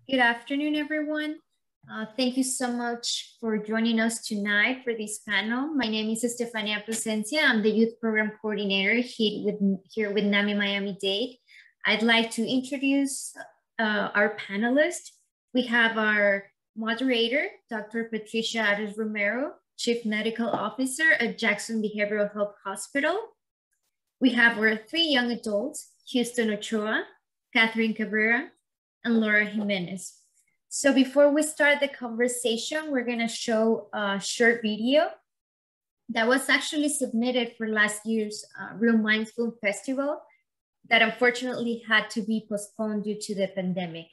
Good afternoon, everyone. Thank you so much for joining us tonight for this panel. My name is Estefania Plasencia. I'm the Youth Program Coordinator here with NAMI Miami-Dade. I'd like to introduce our panelists. We have our moderator, Dr. Patricia Ares-Romero, Chief Medical Officer at Jackson Behavioral Health Hospital. We have our three young adults, Houston Ochoa, Catherine Cabrera, and Laura Jimenez. So before we start the conversation, we're gonna show a short video that was actually submitted for last year's Real Minds Film Festival that unfortunately had to be postponed due to the pandemic.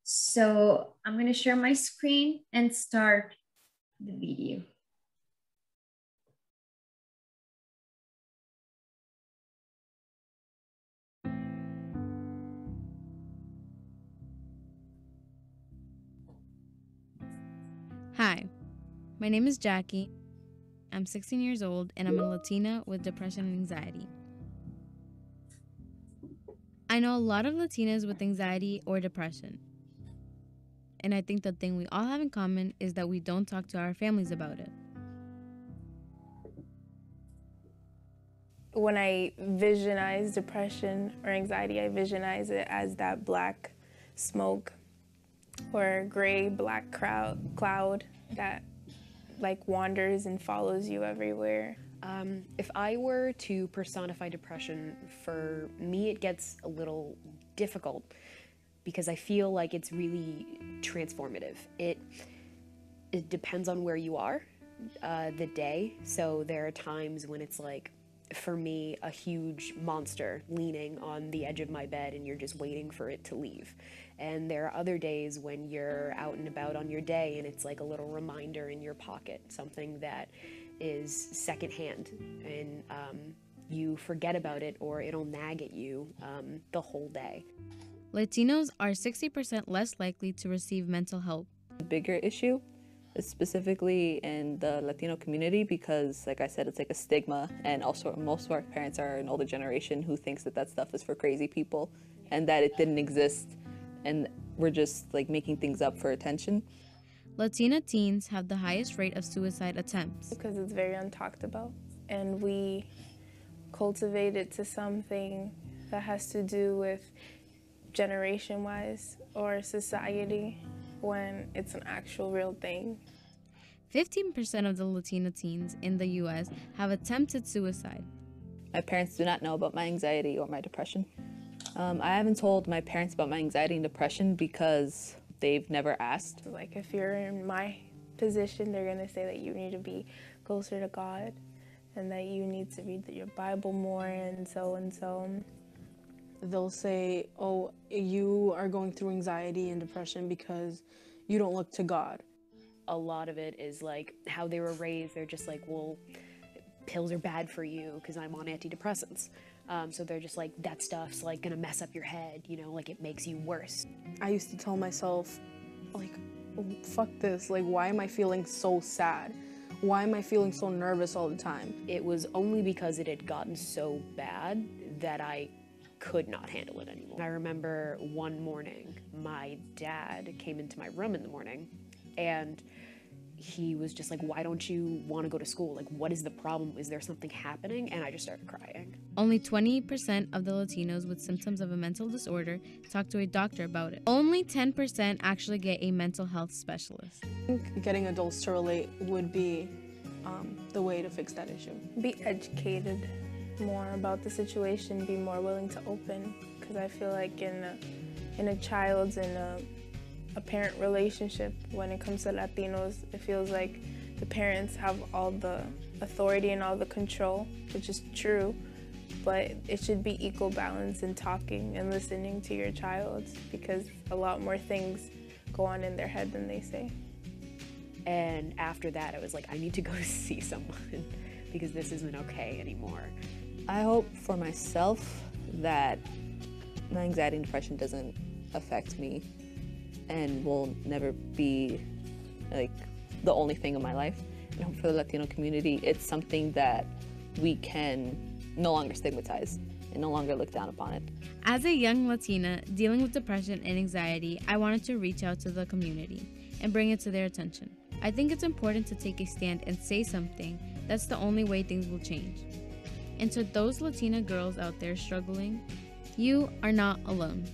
So I'm gonna share my screen and start the video. Hi, my name is Jackie. I'm 16 years old and I'm a Latina with depression and anxiety. I know a lot of Latinas with anxiety or depression. And I think the thing we all have in common is that we don't talk to our families about it. When I visualize depression or anxiety, I visualize it as that black smoke or gray black cloud that like wanders and follows you everywhere. If I were to personify depression, for me it gets a little difficult because I feel like it's really transformative. It depends on where you are, the day. So there are times when it's like, for me, a huge monster leaning on the edge of my bed and you're just waiting for it to leave. And there are other days when you're out and about on your day and it's like a little reminder in your pocket, something that is secondhand, and you forget about it or it'll nag at you the whole day. Latinos are 60% less likely to receive mental help. The bigger issue is specifically in the Latino community because, like I said, it's like a stigma, and also most of our parents are an older generation who thinks that that stuff is for crazy people and that it didn't exist, and we're just like making things up for attention. Latina teens have the highest rate of suicide attempts. Because it's very untalked about, and we cultivate it to something that has to do with generation-wise or society when it's an actual real thing. 15% of the Latina teens in the US have attempted suicide. My parents do not know about my anxiety or my depression. I haven't told my parents about my anxiety and depression because they've never asked. Like if you're in my position, they're gonna say that you need to be closer to God and that you need to read your Bible more and so and so. They'll say, oh, you are going through anxiety and depression because you don't look to God. A lot of it is like how they were raised. They're just like, well, pills are bad for you because I'm on antidepressants. So they're just like, that stuff's like gonna mess up your head, you know, like it makes you worse. I used to tell myself, like, oh, fuck this, like, why am I feeling so sad? Why am I feeling so nervous all the time? It was only because it had gotten so bad that I could not handle it anymore. I remember one morning, my dad came into my room in the morning and he was just like, why don't you want to go to school? Like, what is the problem? Is there something happening? And I just started crying. Only 20% of the Latinos with symptoms of a mental disorder talk to a doctor about it. Only 10% actually get a mental health specialist. I think getting adults to relate would be the way to fix that issue. Be educated more about the situation, be more willing to open, because I feel like in a child's and a parent relationship, when it comes to Latinos, it feels like the parents have all the authority and all the control, which is true, but it should be equal balance in talking and listening to your child, because a lot more things go on in their head than they say. And after that, I was like, I need to go to see someone because this isn't okay anymore. I hope for myself that my anxiety and depression doesn't affect me and will never be like the only thing in my life. And hope for the Latino community, it's something that we can no longer stigmatize and no longer look down upon it. As a young Latina dealing with depression and anxiety, I wanted to reach out to the community and bring it to their attention. I think it's important to take a stand and say something. That's the only way things will change. And to those Latina girls out there struggling, you are not alone.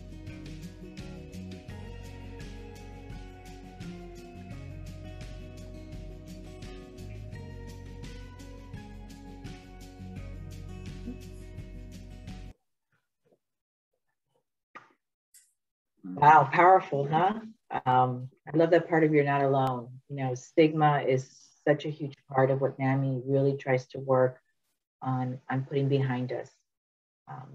Wow, powerful, huh? I love that part of you're not alone. You know, stigma is such a huge part of what NAMI really tries to work on putting behind us.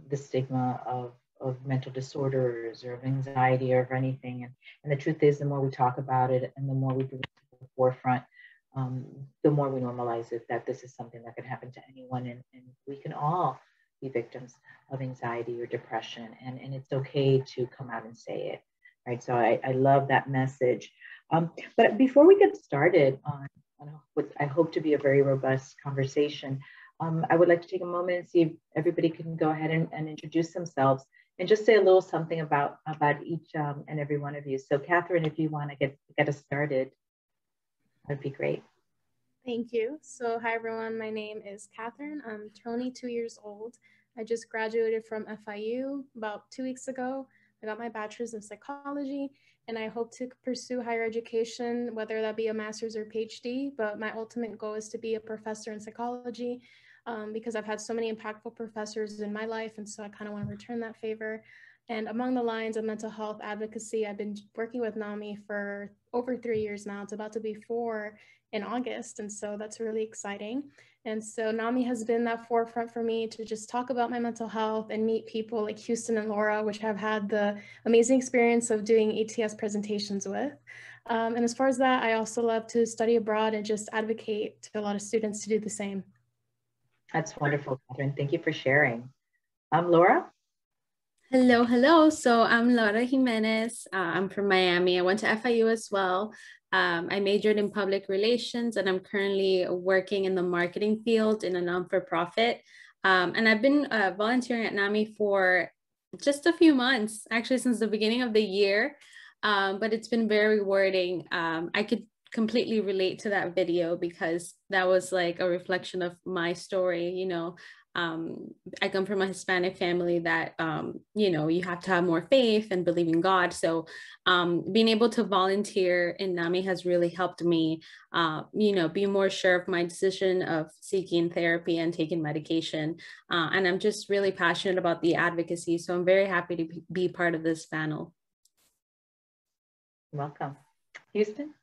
The stigma of mental disorders or of anxiety or of anything. And the truth is, the more we talk about it and the more we bring it to the forefront, the more we normalize it, that this is something that can happen to anyone, and we can all be victims of anxiety or depression, and it's okay to come out and say it, right? So I love that message. But before we get started on what I hope to be a very robust conversation, I would like to take a moment and see if everybody can go ahead and introduce themselves and just say a little something about each and every one of you. So Catherine, if you want to get us started, that'd be great. Thank you. So hi everyone, my name is Catherine. I'm 22 years old. I just graduated from FIU about 2 weeks ago. I got my bachelor's in psychology, and I hope to pursue higher education, whether that be a master's or PhD, but my ultimate goal is to be a professor in psychology because I've had so many impactful professors in my life, and so I kind of want to return that favor. And among the lines of mental health advocacy, I've been working with NAMI for over 3 years now. It's about to be 4 in August, and so that's really exciting. And so NAMI has been that forefront for me to just talk about my mental health and meet people like Houston and Laura, which I've had the amazing experience of doing ATS presentations with. And as far as that, I also love to study abroad and just advocate to a lot of students to do the same. That's wonderful, Catherine. Thank you for sharing. Laura? Hello, hello. So I'm Laura Jimenez. I'm from Miami. I went to FIU as well. I majored in public relations, and I'm currently working in the marketing field in a non-for-profit. And I've been volunteering at NAMI for just a few months, actually since the beginning of the year, but it's been very rewarding. I could completely relate to that video because that was like a reflection of my story. You know, I come from a Hispanic family that, you know, you have to have more faith and believe in God. So being able to volunteer in NAMI has really helped me, you know, be more sure of my decision of seeking therapy and taking medication. And I'm just really passionate about the advocacy. So I'm very happy to be part of this panel. Welcome. Houston?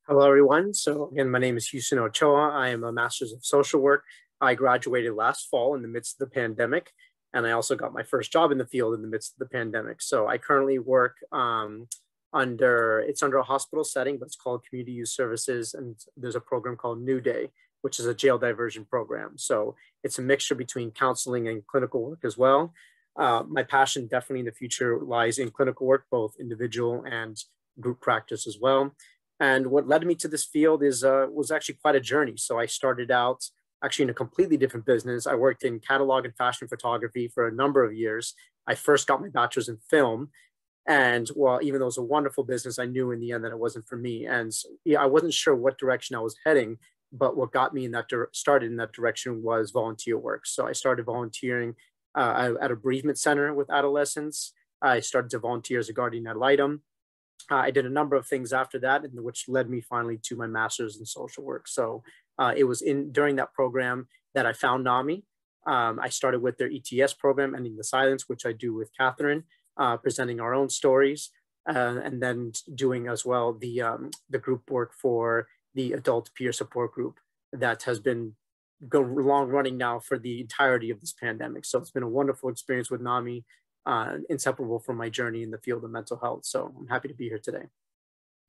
Hello, everyone. So again, my name is Houston Ochoa. I am a master's of social work. I graduated last fall in the midst of the pandemic, and I also got my first job in the field in the midst of the pandemic. So I currently work under a hospital setting, but it's called Community Youth Services, and there's a program called New Day, which is a jail diversion program. So it's a mixture between counseling and clinical work as well. My passion definitely in the future lies in clinical work, both individual and group practice as well. And what led me to this field was actually quite a journey. So I started out actually in a completely different business. I worked in catalog and fashion photography for a number of years. I first got my bachelor's in film. And well, even though it was a wonderful business, I knew in the end that it wasn't for me. And yeah, I wasn't sure what direction I was heading, but what got me in that started in that direction was volunteer work. So I started volunteering at a bereavement center with adolescents. I started to volunteer as a guardian ad litem. I did a number of things after that, which led me finally to my master's in social work. So it was during that program that I found NAMI. I started with their ETS program, Ending the Silence, which I do with Catherine, presenting our own stories, and then doing as well the group work for the adult peer support group that has been long running now for the entirety of this pandemic. So it's been a wonderful experience with NAMI, inseparable from my journey in the field of mental health. So I'm happy to be here today.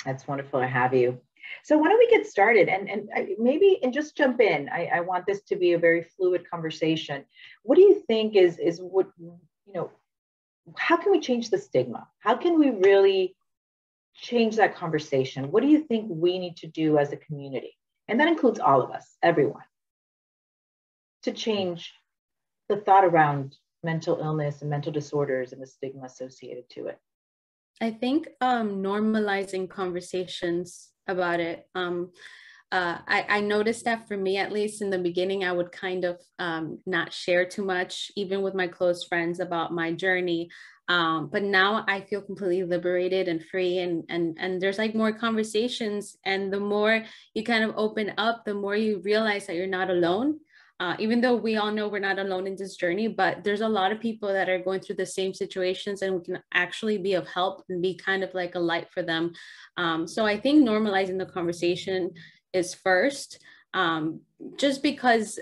That's wonderful to have you. So why don't we get started and maybe just jump in. I want this to be a very fluid conversation. What do you think is what, you know, how can we change the stigma? How can we really change that conversation? What do you think we need to do as a community? And that includes all of us, everyone, to change the thought around mental illness and mental disorders and the stigma associated to it? I think normalizing conversations about it. I noticed that for me, at least in the beginning, I would kind of not share too much, even with my close friends, about my journey. But now I feel completely liberated and free, and there's like more conversations. And the more you kind of open up, the more you realize that you're not alone. Even though we all know we're not alone in this journey, but there's a lot of people that are going through the same situations, and we can actually be of help and be kind of like a light for them. So I think normalizing the conversation is first, just because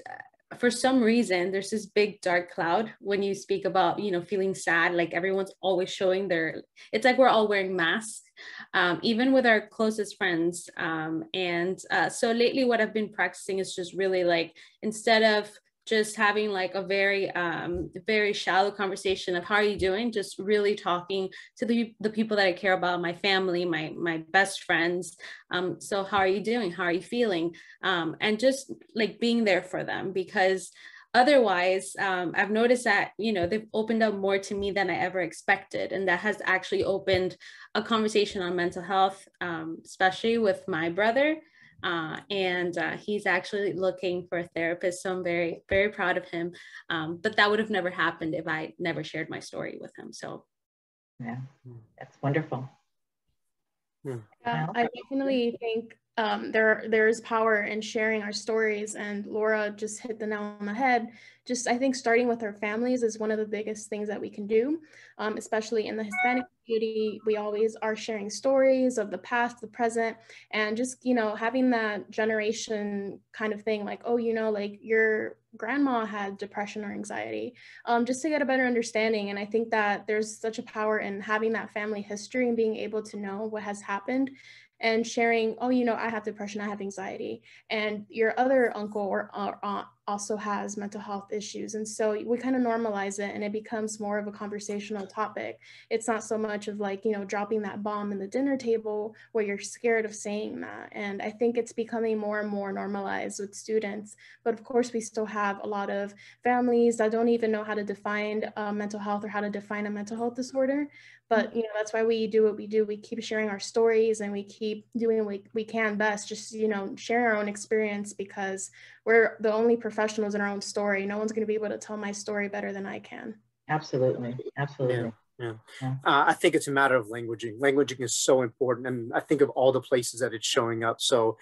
for some reason there's this big dark cloud when you speak about, you know, feeling sad. Like everyone's always showing it's like we're all wearing masks, even with our closest friends. So lately what I've been practicing is just really like, instead of just having like a very shallow conversation of how are you doing, just really talking to the people that I care about, my family, my best friends. So how are you doing? How are you feeling? And just like being there for them, because otherwise, I've noticed that, you know, they've opened up more to me than I ever expected. And that has actually opened a conversation on mental health, especially with my brother. He's actually looking for a therapist. So I'm very, very proud of him. But that would have never happened if I never shared my story with him. So yeah, that's wonderful. Yeah, I definitely think there is power in sharing our stories, and Laura just hit the nail on the head. Just, I think starting with our families is one of the biggest things that we can do, especially in the Hispanic community. We always are sharing stories of the past, the present, and just, you know, having that generation kind of thing, like, oh, you know, like your grandma had depression or anxiety, just to get a better understanding. And I think that there's such a power in having that family history and being able to know what has happened and sharing, oh, you know, I have depression, I have anxiety, and your other uncle or aunt also has mental health issues. And so we kind of normalize it, and it becomes more of a conversational topic. It's not so much of like, you know, dropping that bomb in the dinner table where you're scared of saying that. And I think it's becoming more and more normalized with students. But of course, we still have a lot of families that don't even know how to define mental health or how to define a mental health disorder. But, you know, that's why we do what we do. We keep sharing our stories, and we keep doing what we can best, just, you know, sharing our own experience, because we're the only professionals in our own story. No one's going to be able to tell my story better than I can. Absolutely. Absolutely. Yeah. I think it's a matter of languaging. Languaging is so important. And I think of all the places that it's showing up. So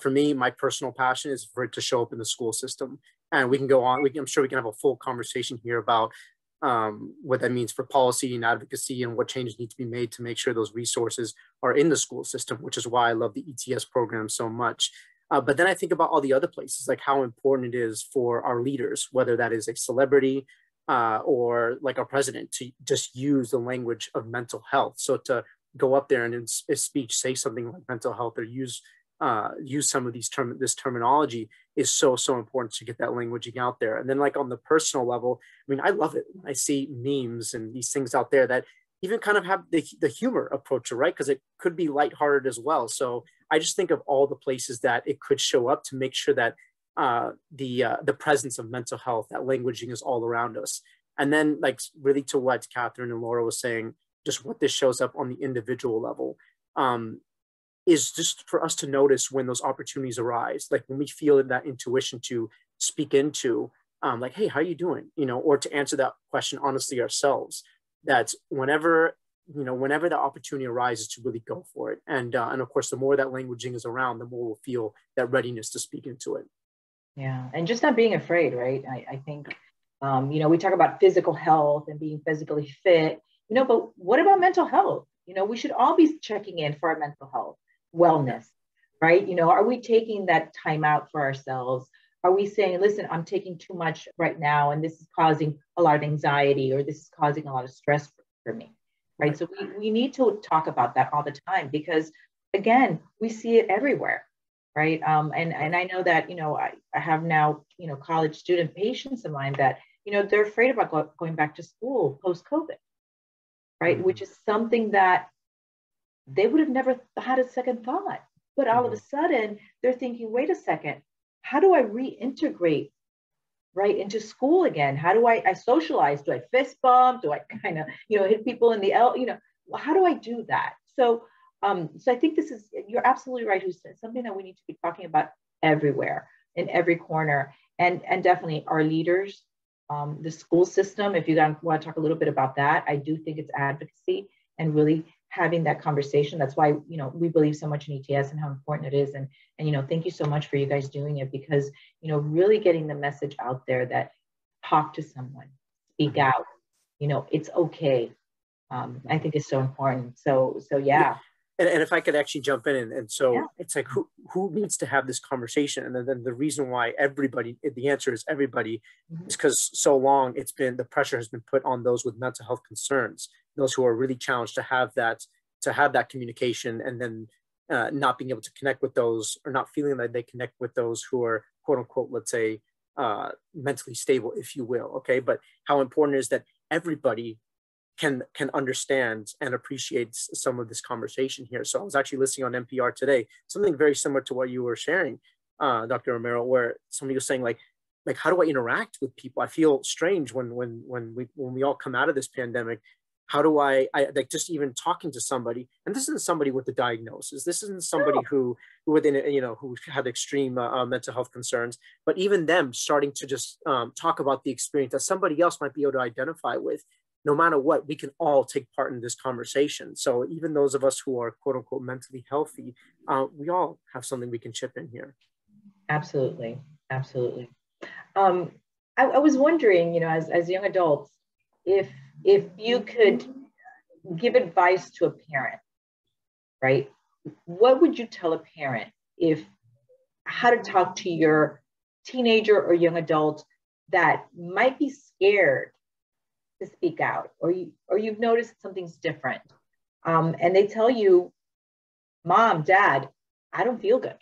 for me, my personal passion is for it to show up in the school system. And we can go on. I'm sure we can have a full conversation here about what that means for policy and advocacy and what changes need to be made to make sure those resources are in the school system, which is why I love the ETS program so much. But then I think about all the other places, like how important it is for our leaders, whether that is a celebrity or like our president, to just use the language of mental health. So to go up there and in his speech say something like mental health, or use some of this terminology is so important to get that languaging out there. And then like on the personal level, I mean, I love it when I see memes and these things out there that even kind of have the humor approach, right? Because it could be lighthearted as well. So I just think of all the places that it could show up to make sure that the presence of mental health, that languaging is all around us. And then like really to what Catherine and Laura was saying, just what this shows up on the individual level, is just for us to notice when those opportunities arise, like when we feel that intuition to speak into, like, hey, how are you doing? You know, or to answer that question honestly ourselves. That's whenever the opportunity arises, to really go for it. And of course, the more that languaging is around, the more we'll feel that readiness to speak into it. Yeah, and just not being afraid, right? I think, you know, we talk about physical health and being physically fit, you know, but what about mental health? You know, we should all be checking in for our mental health, wellness, right? You know, are we taking that time out for ourselves? Are we saying, listen, I'm taking too much right now, and this is causing a lot of anxiety, or this is causing a lot of stress for me, right? So we need to talk about that all the time, because again, we see it everywhere, right? And I know that, you know, I have now, you know, college student patients of mine that, you know, they're afraid about going back to school post-COVID, right? Mm-hmm. Which is something that they would have never had a second thought. But all of a sudden, they're thinking, wait a second, how do I reintegrate right into school again? How do I socialize? Do I fist bump? Do I kind of, hit people in the how do I do that? So I think this is, you're absolutely right, Houston. It's something that we need to be talking about everywhere, in every corner, and definitely our leaders, the school system. If you guys want to talk a little bit about that, I do think it's advocacy and really having that conversation. That's why, we believe so much in ETS and how important it is. And thank you so much for you guys doing it, because, really getting the message out there that talk to someone, speak out, it's okay. I think is so important. So yeah. And if I could actually jump in, and so it's like, who needs to have this conversation? And then the reason why everybody, the answer is everybody, is because so long the pressure has been put on those with mental health concerns, those who are really challenged to have that communication, and then not being able to connect with those, or not feeling that they connect with those who are, quote unquote, let's say, mentally stable, if you will. Okay. But how important it is that everybody can understand and appreciate some of this conversation here. So I was actually listening on NPR today, something very similar to what you were sharing, Dr. Romero, where somebody was saying like, how do I interact with people? I feel strange when we all come out of this pandemic. How do I like, just even talking to somebody, and this isn't somebody with a diagnosis. This isn't somebody who had extreme mental health concerns, but even them starting to just talk about the experience that somebody else might be able to identify with. No matter what, we can all take part in this conversation. So even those of us who are, quote unquote, mentally healthy, we all have something we can chip in here. Absolutely. Absolutely. I was wondering, as young adults, if you could give advice to a parent, right? What would you tell a parent how to talk to your teenager or young adult that might be scared to speak out, or you've noticed something's different, and they tell you, Mom, Dad, I don't feel good.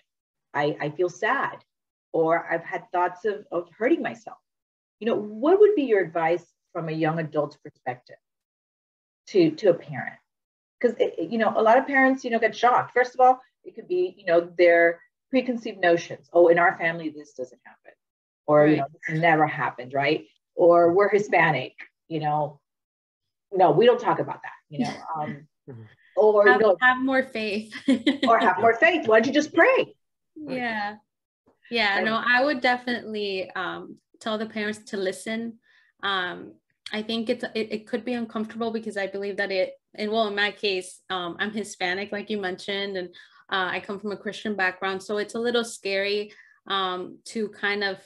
I feel sad, or I've had thoughts of hurting myself. What would be your advice from a young adult's perspective to a parent? Because a lot of parents get shocked. First of all, it could be their preconceived notions. Oh, in our family this doesn't happen, or this never happened, right? Or we're Hispanic. No, we don't talk about that, or have more faith. Or have more faith. Why don't you just pray? Yeah. No, I would definitely tell the parents to listen. I think it could be uncomfortable, because I believe that in my case, I'm Hispanic, like you mentioned, and I come from a Christian background. So it's a little scary to kind of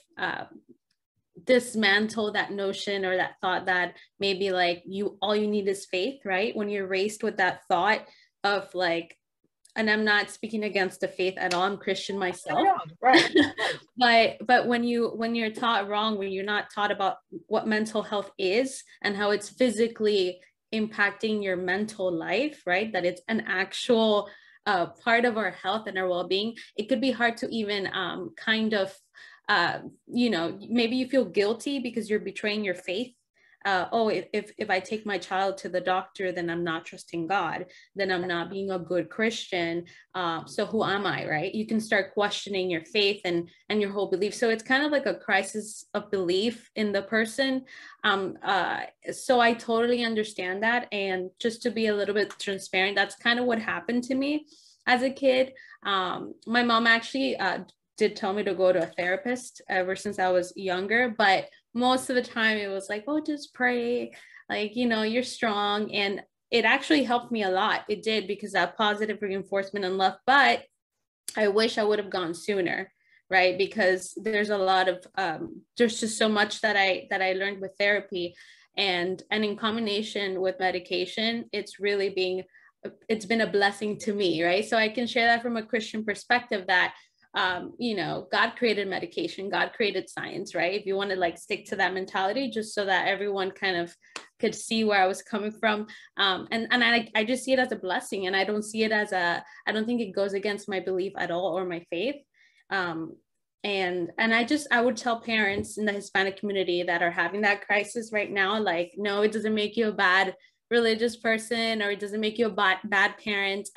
dismantle that notion or that thought that maybe like all you need is faith, right? When you're raised with that thought of like, and I'm not speaking against the faith at all, I'm Christian myself, right. but when you're taught wrong, when you're not taught about what mental health is and how it's physically impacting your mental life, right? That it's an actual part of our health and our well-being, it could be hard to even maybe you feel guilty because you're betraying your faith. If I take my child to the doctor, then I'm not trusting God, then I'm not being a good Christian. So who am I, right? You can start questioning your faith and your whole belief. So it's kind of like a crisis of belief in the person. So I totally understand that. And just to be a little bit transparent, that's kind of what happened to me as a kid. My mom actually did tell me to go to a therapist ever since I was younger, but most of the time it was like, oh, just pray, like, you're strong. And it actually helped me a lot. It did, because that positive reinforcement and love, but I wish I would have gone sooner, right? Because there's a lot of, there's just so much that I learned with therapy, and in combination with medication, it's been a blessing to me, right? So I can share that from a Christian perspective that God created medication, God created science, right? If you want to like stick to that mentality, just so that everyone kind of could see where I was coming from. And I just see it as a blessing, and I don't see it as I don't think it goes against my belief at all or my faith. And I would tell parents in the Hispanic community that are having that crisis right now, like, no, it doesn't make you a bad religious person, or it doesn't make you a bad parent.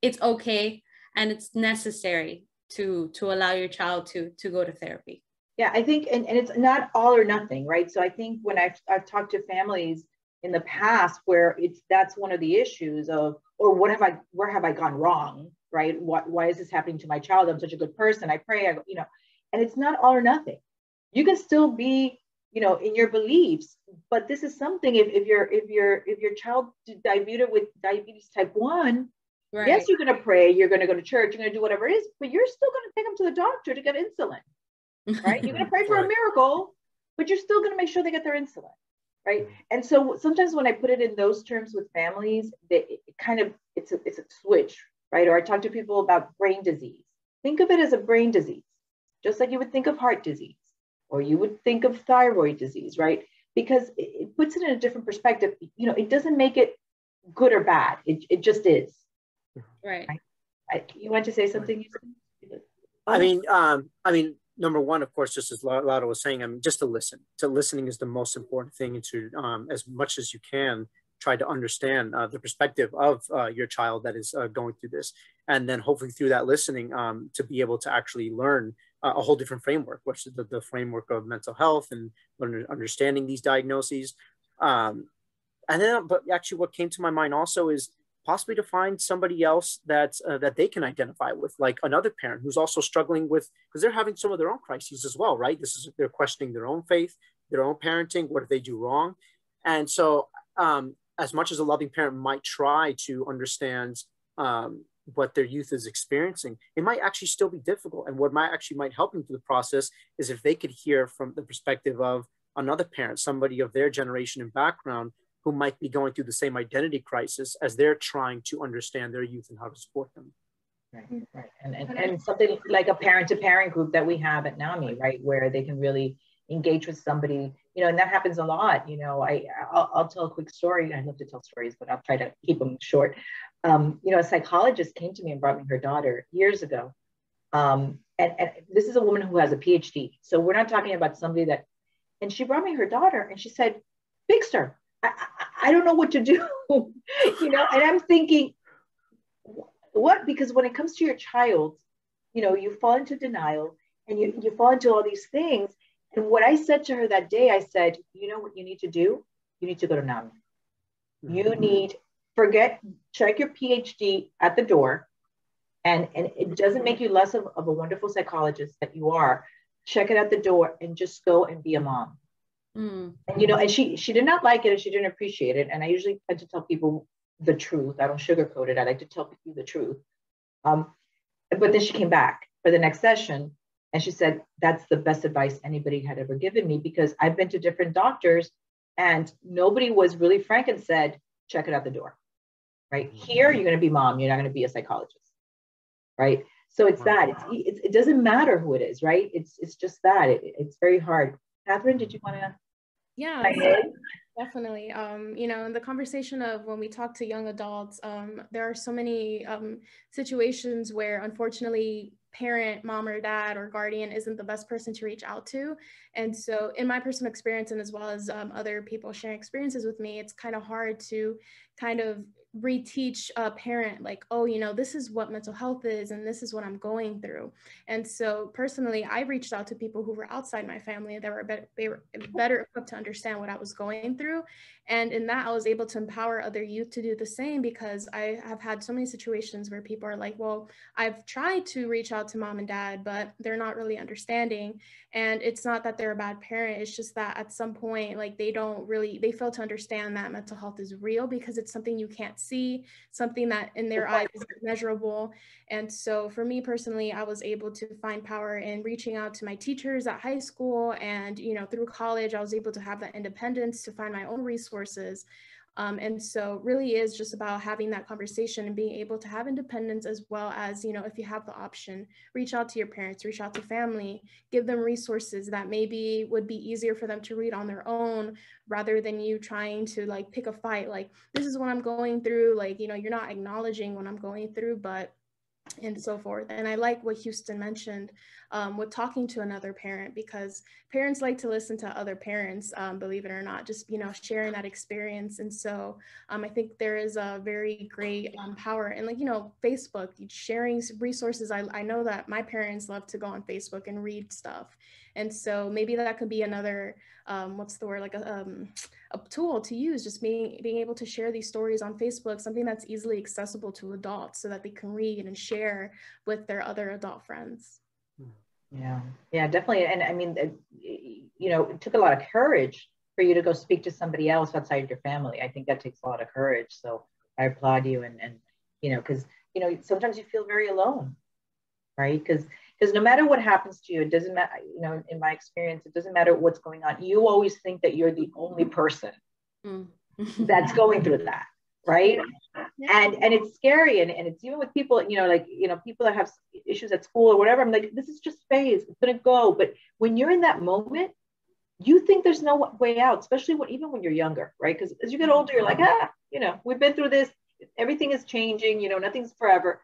It's okay, and it's necessary to allow your child to go to therapy. Yeah, I think, and it's not all or nothing, right? So I think when I've talked to families in the past where that's one of the issues of, or where have I gone wrong, right? Why is this happening to my child? I'm such a good person. I pray, and it's not all or nothing. You can still be, in your beliefs, but this is something, if your child diabetes with diabetes type 1, right. Yes, you're going to pray, you're going to go to church, you're going to do whatever it is, but you're still going to take them to the doctor to get insulin, right? You're going to pray for a miracle, but you're still going to make sure they get their insulin, right? And so sometimes when I put it in those terms with families, it's a switch, right? Or I talk to people about brain disease. Think of it as a brain disease, just like you would think of heart disease, or you would think of thyroid disease, right? Because it puts it in a different perspective. It doesn't make it good or bad. It just is. Right. You want to say something? I mean, number one, of course, just as Laura was saying, just to listen. Listening is the most important thing, and to, as much as you can, try to understand the perspective of your child that is going through this. And then hopefully through that listening, to be able to actually learn a whole different framework, which is the framework of mental health and understanding these diagnoses. And then, but actually what came to my mind also is possibly to find somebody else that they can identify with, like another parent who's also struggling with, because they're having some of their own crises as well, right? They're questioning their own faith, their own parenting, what did they do wrong? And so as much as a loving parent might try to understand what their youth is experiencing, it might actually still be difficult. And what might help them through the process is if they could hear from the perspective of another parent, somebody of their generation and background, who might be going through the same identity crisis as they're trying to understand their youth and how to support them. Right. And something like a parent-to-parent group that we have at NAMI, right, where they can really engage with somebody, and that happens a lot. I'll tell a quick story. I love to tell stories, but I'll try to keep them short. A psychologist came to me and brought me her daughter years ago. And this is a woman who has a PhD. So we're not talking about somebody and she brought me her daughter and she said, fix her. I don't know what to do, and I'm thinking, what? Because when it comes to your child, you fall into denial and you fall into all these things. And what I said to her that day, I said, you know what you need to do? You need to go to NAMI. Check your PhD at the door. And it doesn't make you less of a wonderful psychologist that you are. Check it at the door and just go and be a mom. And and she did not like it and she didn't appreciate it. And I usually tend to tell people the truth. I don't sugarcoat it. I like to tell people the truth. But then she came back for the next session and she said, that's the best advice anybody had ever given me, because I've been to different doctors and nobody was really frank and said, check it out the door, right? Here, you're going to be mom. You're not going to be a psychologist, right? So it's that. It doesn't matter who it is, right? It's just that. It's very hard. Catherine, did you want to? Yeah, definitely. In the conversation of when we talk to young adults, there are so many situations where unfortunately parent, mom or dad or guardian isn't the best person to reach out to. And so in my personal experience, and as well as other people sharing experiences with me, it's kind of hard to kind of reteach a parent like, oh, this is what mental health is and this is what I'm going through. And so personally, I reached out to people who were outside my family that were better equipped to understand what I was going through. And in that, I was able to empower other youth to do the same, because I have had so many situations where people are like, well, I've tried to reach out to mom and dad, but they're not really understanding. And it's not that they're a bad parent. It's just that at some point, like they fail to understand that mental health is real, because it's something you can't see, something that in their eyes is measurable. And so for me personally, I was able to find power in reaching out to my teachers at high school, and through college, I was able to have that independence to find my own resources. And so really is just about having that conversation and being able to have independence, as well as, if you have the option, reach out to your parents, reach out to family, give them resources that maybe would be easier for them to read on their own, rather than you trying to like pick a fight, like, this is what I'm going through. Like, you're not acknowledging what I'm going through, and so forth. And I like what Houston mentioned with talking to another parent, because parents like to listen to other parents, believe it or not, just, sharing that experience. And so I think there is a very great power in, like, Facebook, sharing resources. I know that my parents love to go on Facebook and read stuff. And so maybe that could be another, what's the word, like a tool to use, just being able to share these stories on Facebook, something that's easily accessible to adults so that they can read and share with their other adult friends. Yeah, definitely. And I mean, you know, it took a lot of courage for you to go speak to somebody else outside your family. I think that takes a lot of courage. So I applaud you. And you know, because, you know, sometimes you feel very alone, right? Because no matter what happens to you, it doesn't matter, you know, in my experience, it doesn't matter what's going on. You always think that you're the only person that's going through that, right? And it's scary. And it's even with people, you know, like, you know, people that have issues at school or whatever, I'm like, this is just phase, it's gonna go. But when you're in that moment, you think there's no way out, especially even when you're younger, right? Because as you get older, you're like, you know, we've been through this, everything is changing, you know, nothing's forever.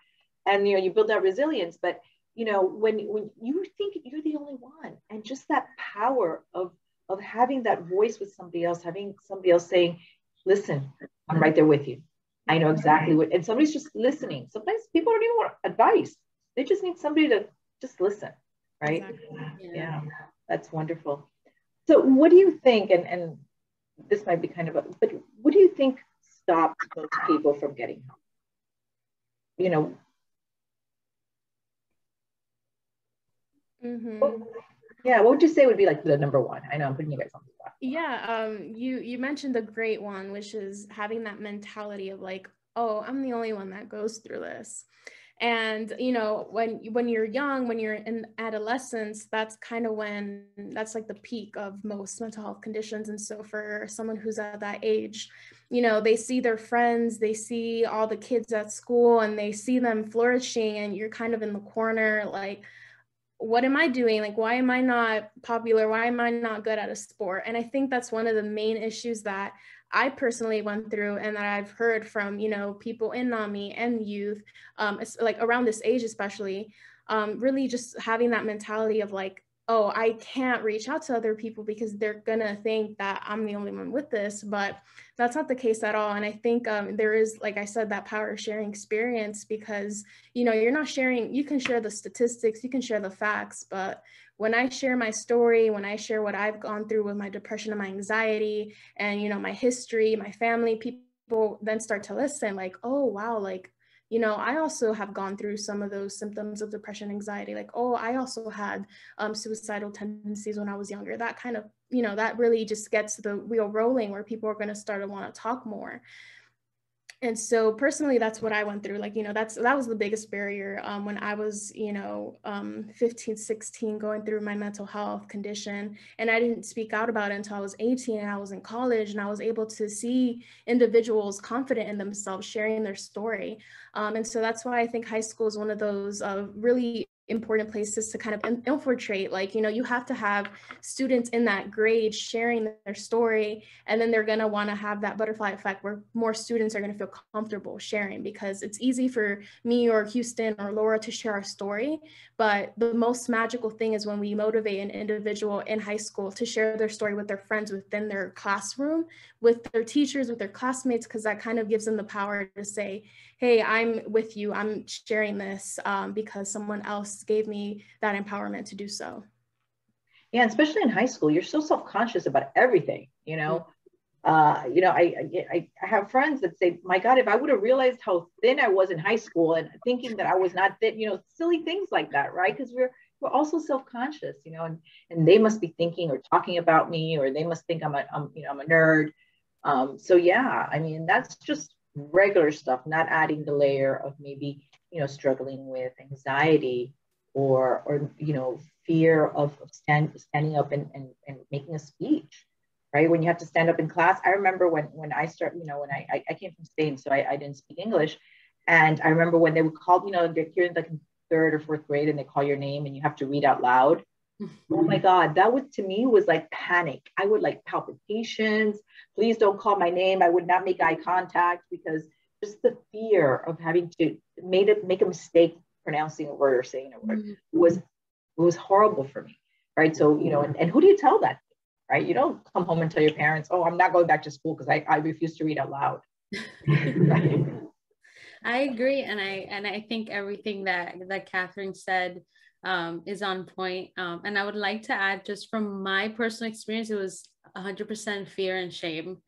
And, you know, you build that resilience. But, you know, when you think you're the only one, and just that power of having that voice with somebody else, having somebody else saying, listen, I'm right there with you. I know exactly what, and somebody's just listening. Sometimes people don't even want advice. They just need somebody to just listen, right? Exactly. Yeah, that's wonderful. So what do you think, and this might be kind of but what do you think stops most people from getting help? You know, yeah, what would you say would be like the number one? I know I'm putting you guys on the spot. Yeah, you mentioned a great one, which is having that mentality of like, oh, I'm the only one that goes through this. And, you know, when you're young, when you're in adolescence, that's kind of when, that's like the peak of most mental health conditions. And so for someone who's at that age, you know, they see their friends, they see all the kids at school, and they see them flourishing, and you're kind of in the corner, like, what am I doing? Like, why am I not popular? Why am I not good at a sport? And I think that's one of the main issues that I personally went through, and that I've heard from, you know, people in NAMI and youth, it's like around this age, especially, really just having that mentality of like, oh, I can't reach out to other people because they're gonna think that I'm the only one with this, but that's not the case at all. And I think there is, like I said, that power of sharing experience, because, you know, you're not sharing, you can share the statistics, you can share the facts, but when I share my story, when I share what I've gone through with my depression and my anxiety and, you know, my history, my family, people then start to listen like, oh, wow, like, you know, I also have gone through some of those symptoms of depression, anxiety, like, oh, I also had suicidal tendencies when I was younger. That kind of, you know, that really just gets the wheel rolling where people are going to start to want to talk more. And so personally, that's what I went through. Like, you know, that was the biggest barrier when I was, you know, 15, 16, going through my mental health condition. And I didn't speak out about it until I was 18 and I was in college, and I was able to see individuals confident in themselves, sharing their story. And so that's why I think high school is one of those really important places to kind of infiltrate. Like, you know, you have to have students in that grade sharing their story, and then they're going to want to have that butterfly effect where more students are going to feel comfortable sharing, because it's easy for me or Houston or Laura to share our story, but the most magical thing is when we motivate an individual in high school to share their story with their friends within their classroom, with their teachers, with their classmates, because that kind of gives them the power to say, hey, I'm with you, I'm sharing this because someone else gave me that empowerment to do so. Yeah, especially in high school, you're so self-conscious about everything, you know. You know, I have friends that say, my God, if I would have realized how thin I was in high school, and thinking that I was not thin, you know, silly things like that, right? Because we're also self-conscious, you know, and they must be thinking or talking about me, or they must think I'm a nerd. So yeah, I mean, that's just regular stuff, not adding the layer of maybe, you know, struggling with anxiety or you know, fear of standing up and making a speech, right? When you have to stand up in class. I remember when I started, you know, when I came from Spain, so I didn't speak English. And I remember when they would call, you know, you're in like third or fourth grade and they call your name and you have to read out loud. Oh my God, that was, to me, was like panic. I would like palpitations. Please don't call my name. I would not make eye contact, because just the fear of having to make a mistake pronouncing a word or saying a word was horrible for me, right? So, you know, and who do you tell that, right? You don't come home and tell your parents, oh, I'm not going back to school because I refuse to read out loud. Right? I agree, and I think everything that Catherine said is on point. And I would like to add, just from my personal experience, it was 100% fear and shame.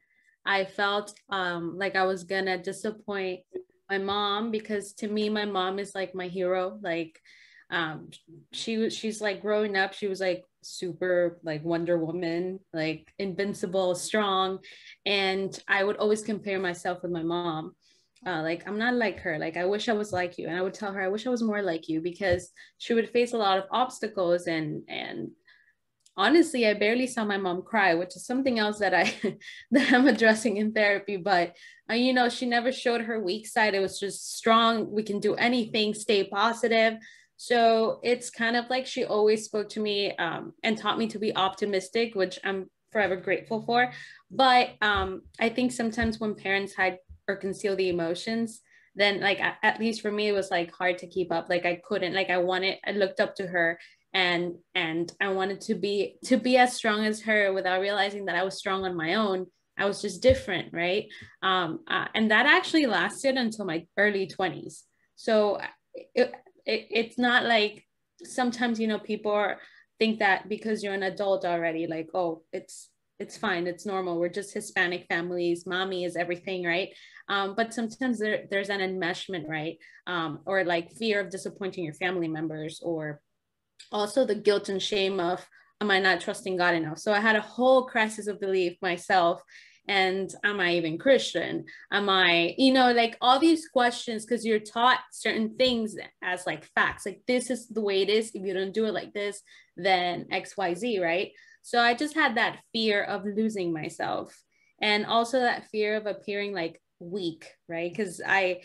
I felt like I was gonna disappoint my mom, because to me, my mom is like my hero. Like, she's like, growing up, she was like super like Wonder Woman, like invincible, strong. And I would always compare myself with my mom. Like, I'm not like her. Like, I wish I was like you. And I would tell her, I wish I was more like you, because she would face a lot of obstacles. And honestly, I barely saw my mom cry, which is something else that that I'm addressing in therapy. But you know, she never showed her weak side. It was just strong. We can do anything. Stay positive. So it's kind of like she always spoke to me and taught me to be optimistic, which I'm forever grateful for. But I think sometimes when parents hide or conceal the emotions, then like at least for me, it was like hard to keep up. Like, I couldn't, like, I looked up to her, and I wanted to be as strong as her, without realizing that I was strong on my own. I was just different, right? And that actually lasted until my early 20s. So it's not like, sometimes, you know, people think that because you're an adult already, like, oh, it's fine, it's normal, we're just Hispanic families, mommy is everything, right? But sometimes there's an enmeshment, right? Or like fear of disappointing your family members, or also the guilt and shame of, am I not trusting God enough? So I had a whole crisis of belief myself. And am I even Christian? Am I, you know, like all these questions, because you're taught certain things as like facts, like this is the way it is. If you don't do it like this, then XYZ, right? So I just had that fear of losing myself, and also that fear of appearing like weak, right? Because I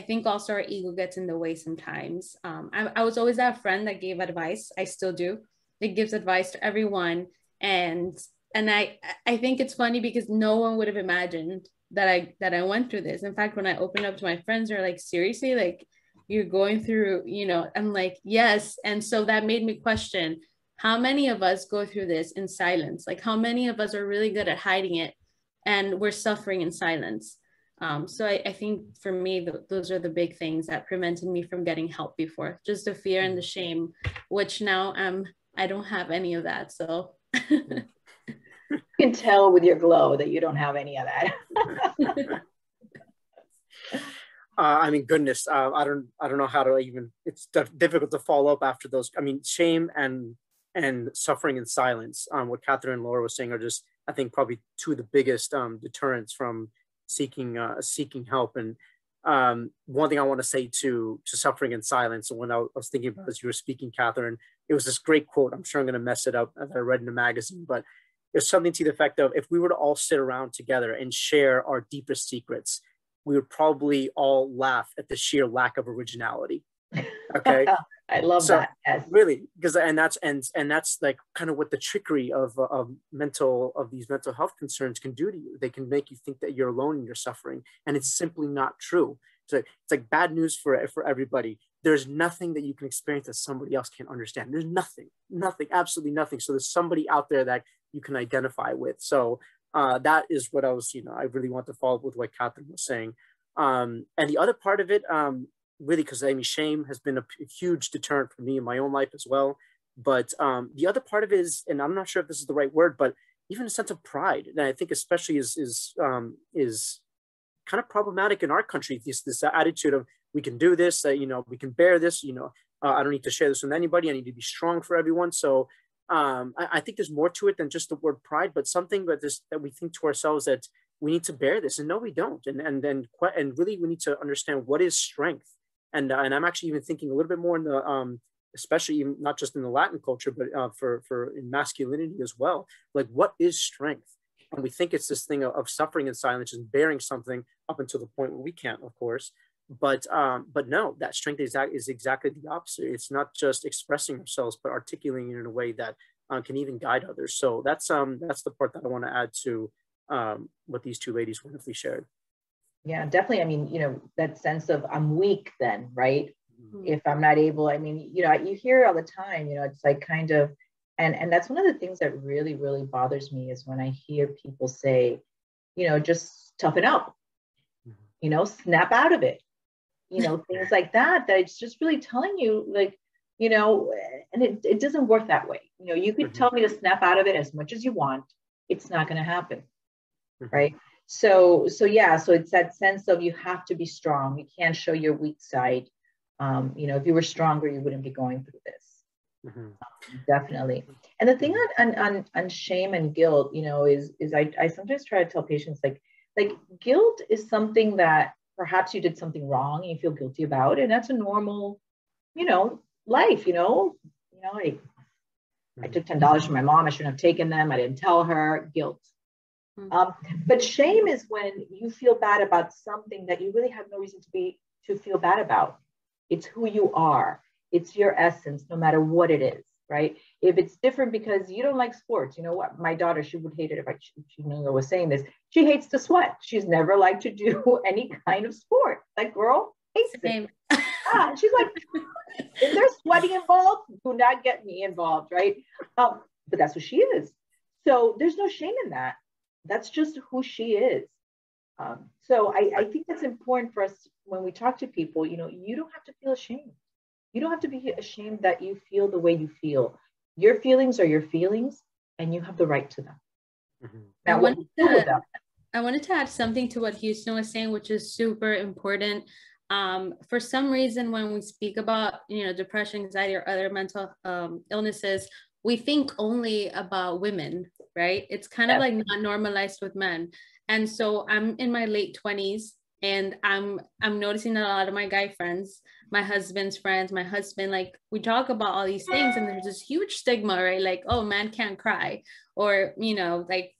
think also our ego gets in the way sometimes. I was always that friend that gave advice. I still do. It gives advice to everyone. And I think it's funny, because no one would have imagined that I went through this. In fact, when I opened up to my friends, they're like, seriously, like, you're going through, you know, I'm like, yes. And so that made me question, how many of us go through this in silence? Like, how many of us are really good at hiding it, and we're suffering in silence? So I think for me, those are the big things that prevented me from getting help before, just the fear and the shame, which now I don't have any of that. So you can tell with your glow that you don't have any of that. I mean, goodness, I don't know how to even, it's difficult to follow up after those. I mean, shame and suffering in silence. What Catherine and Laura was saying are just, I think, probably two of the biggest deterrents from seeking help. And one thing I want to say to suffering in silence, and when I was thinking about as you were speaking, Catherine, it was this great quote. I'm sure I'm going to mess it up, that I read in a magazine, but it was something to the effect of, if we were to all sit around together and share our deepest secrets, we would probably all laugh at the sheer lack of originality. Okay. I love that. Yes. Really, because and that's like kind of what the trickery of these mental health concerns can do to you. They can make you think that you're alone in your suffering, and it's simply not true. So it's like bad news for everybody. There's nothing that you can experience that somebody else can't understand. There's nothing, absolutely nothing. So there's somebody out there that you can identify with. So that is what I was, I really want to follow up with what Catherine was saying. And the other part of it, really, because I mean, shame has been a huge deterrent for me in my own life as well. But the other part of it is, and I'm not sure if this is the right word, but even a sense of pride. And I think especially is kind of problematic in our country, this attitude of, we can do this, we can bear this, I don't need to share this with anybody. I need to be strong for everyone. So I think there's more to it than just the word pride, but something that we think to ourselves that we need to bear this, and no, we don't. And really, we need to understand what is strength. And I'm actually even thinking a little bit more in the, especially even not just in the Latin culture, but for in masculinity as well. Like, what is strength? And we think it's this thing of suffering in silence and bearing something up until the point where we can't, of course. But no, that strength is exactly the opposite. It's not just expressing ourselves, but articulating it in a way that can even guide others. So that's the part that I want to add to what these two ladies wonderfully shared. Yeah, definitely. I mean, that sense of I'm weak then, right? Mm-hmm. If I'm not able, I mean, you hear all the time, it's like kind of, and that's one of the things that really, really bothers me is when I hear people say, just toughen up, snap out of it, things like that, that it's just really telling you, like, you know, and it doesn't work that way. You know, you could tell me to snap out of it as much as you want. It's not going to happen. Right. So yeah, so it's that sense of you have to be strong. You can't show your weak side. You know, if you were stronger, you wouldn't be going through this. Definitely. And the thing on shame and guilt, you know, is I sometimes try to tell patients like guilt is something that perhaps you did something wrong and you feel guilty about, and that's a normal, you know, life. I took $10 from my mom. I shouldn't have taken them. I didn't tell her. Guilt. But shame is when you feel bad about something that you really have no reason to feel bad about. It's who you are. It's your essence, no matter what it is, right? If it's different because you don't like sports, you know what? My daughter, she would hate it if she knew I was saying this. She hates to sweat. She's never liked to do any kind of sport. That girl hates it. And she's like, is there sweating involved? Do not get me involved, right? But that's what she is. So there's no shame in that. That's just who she is. So I think that's important for us when we talk to people. You know, you don't have to feel ashamed. You don't have to be ashamed that you feel the way you feel. Your feelings are your feelings, and you have the right to them. Now, I wanted to add something to what Houston was saying, which is super important. For some reason, when we speak about, you know, depression, anxiety, or other mental illnesses, we think only about women, right? It's kind of like not normalized with men. And so I'm in my late 20s, and I'm noticing that a lot of my guy friends, my husband's friends, my husband, like we talk about all these things, and there's this huge stigma, right? Like, oh, man can't cry, or, you know, like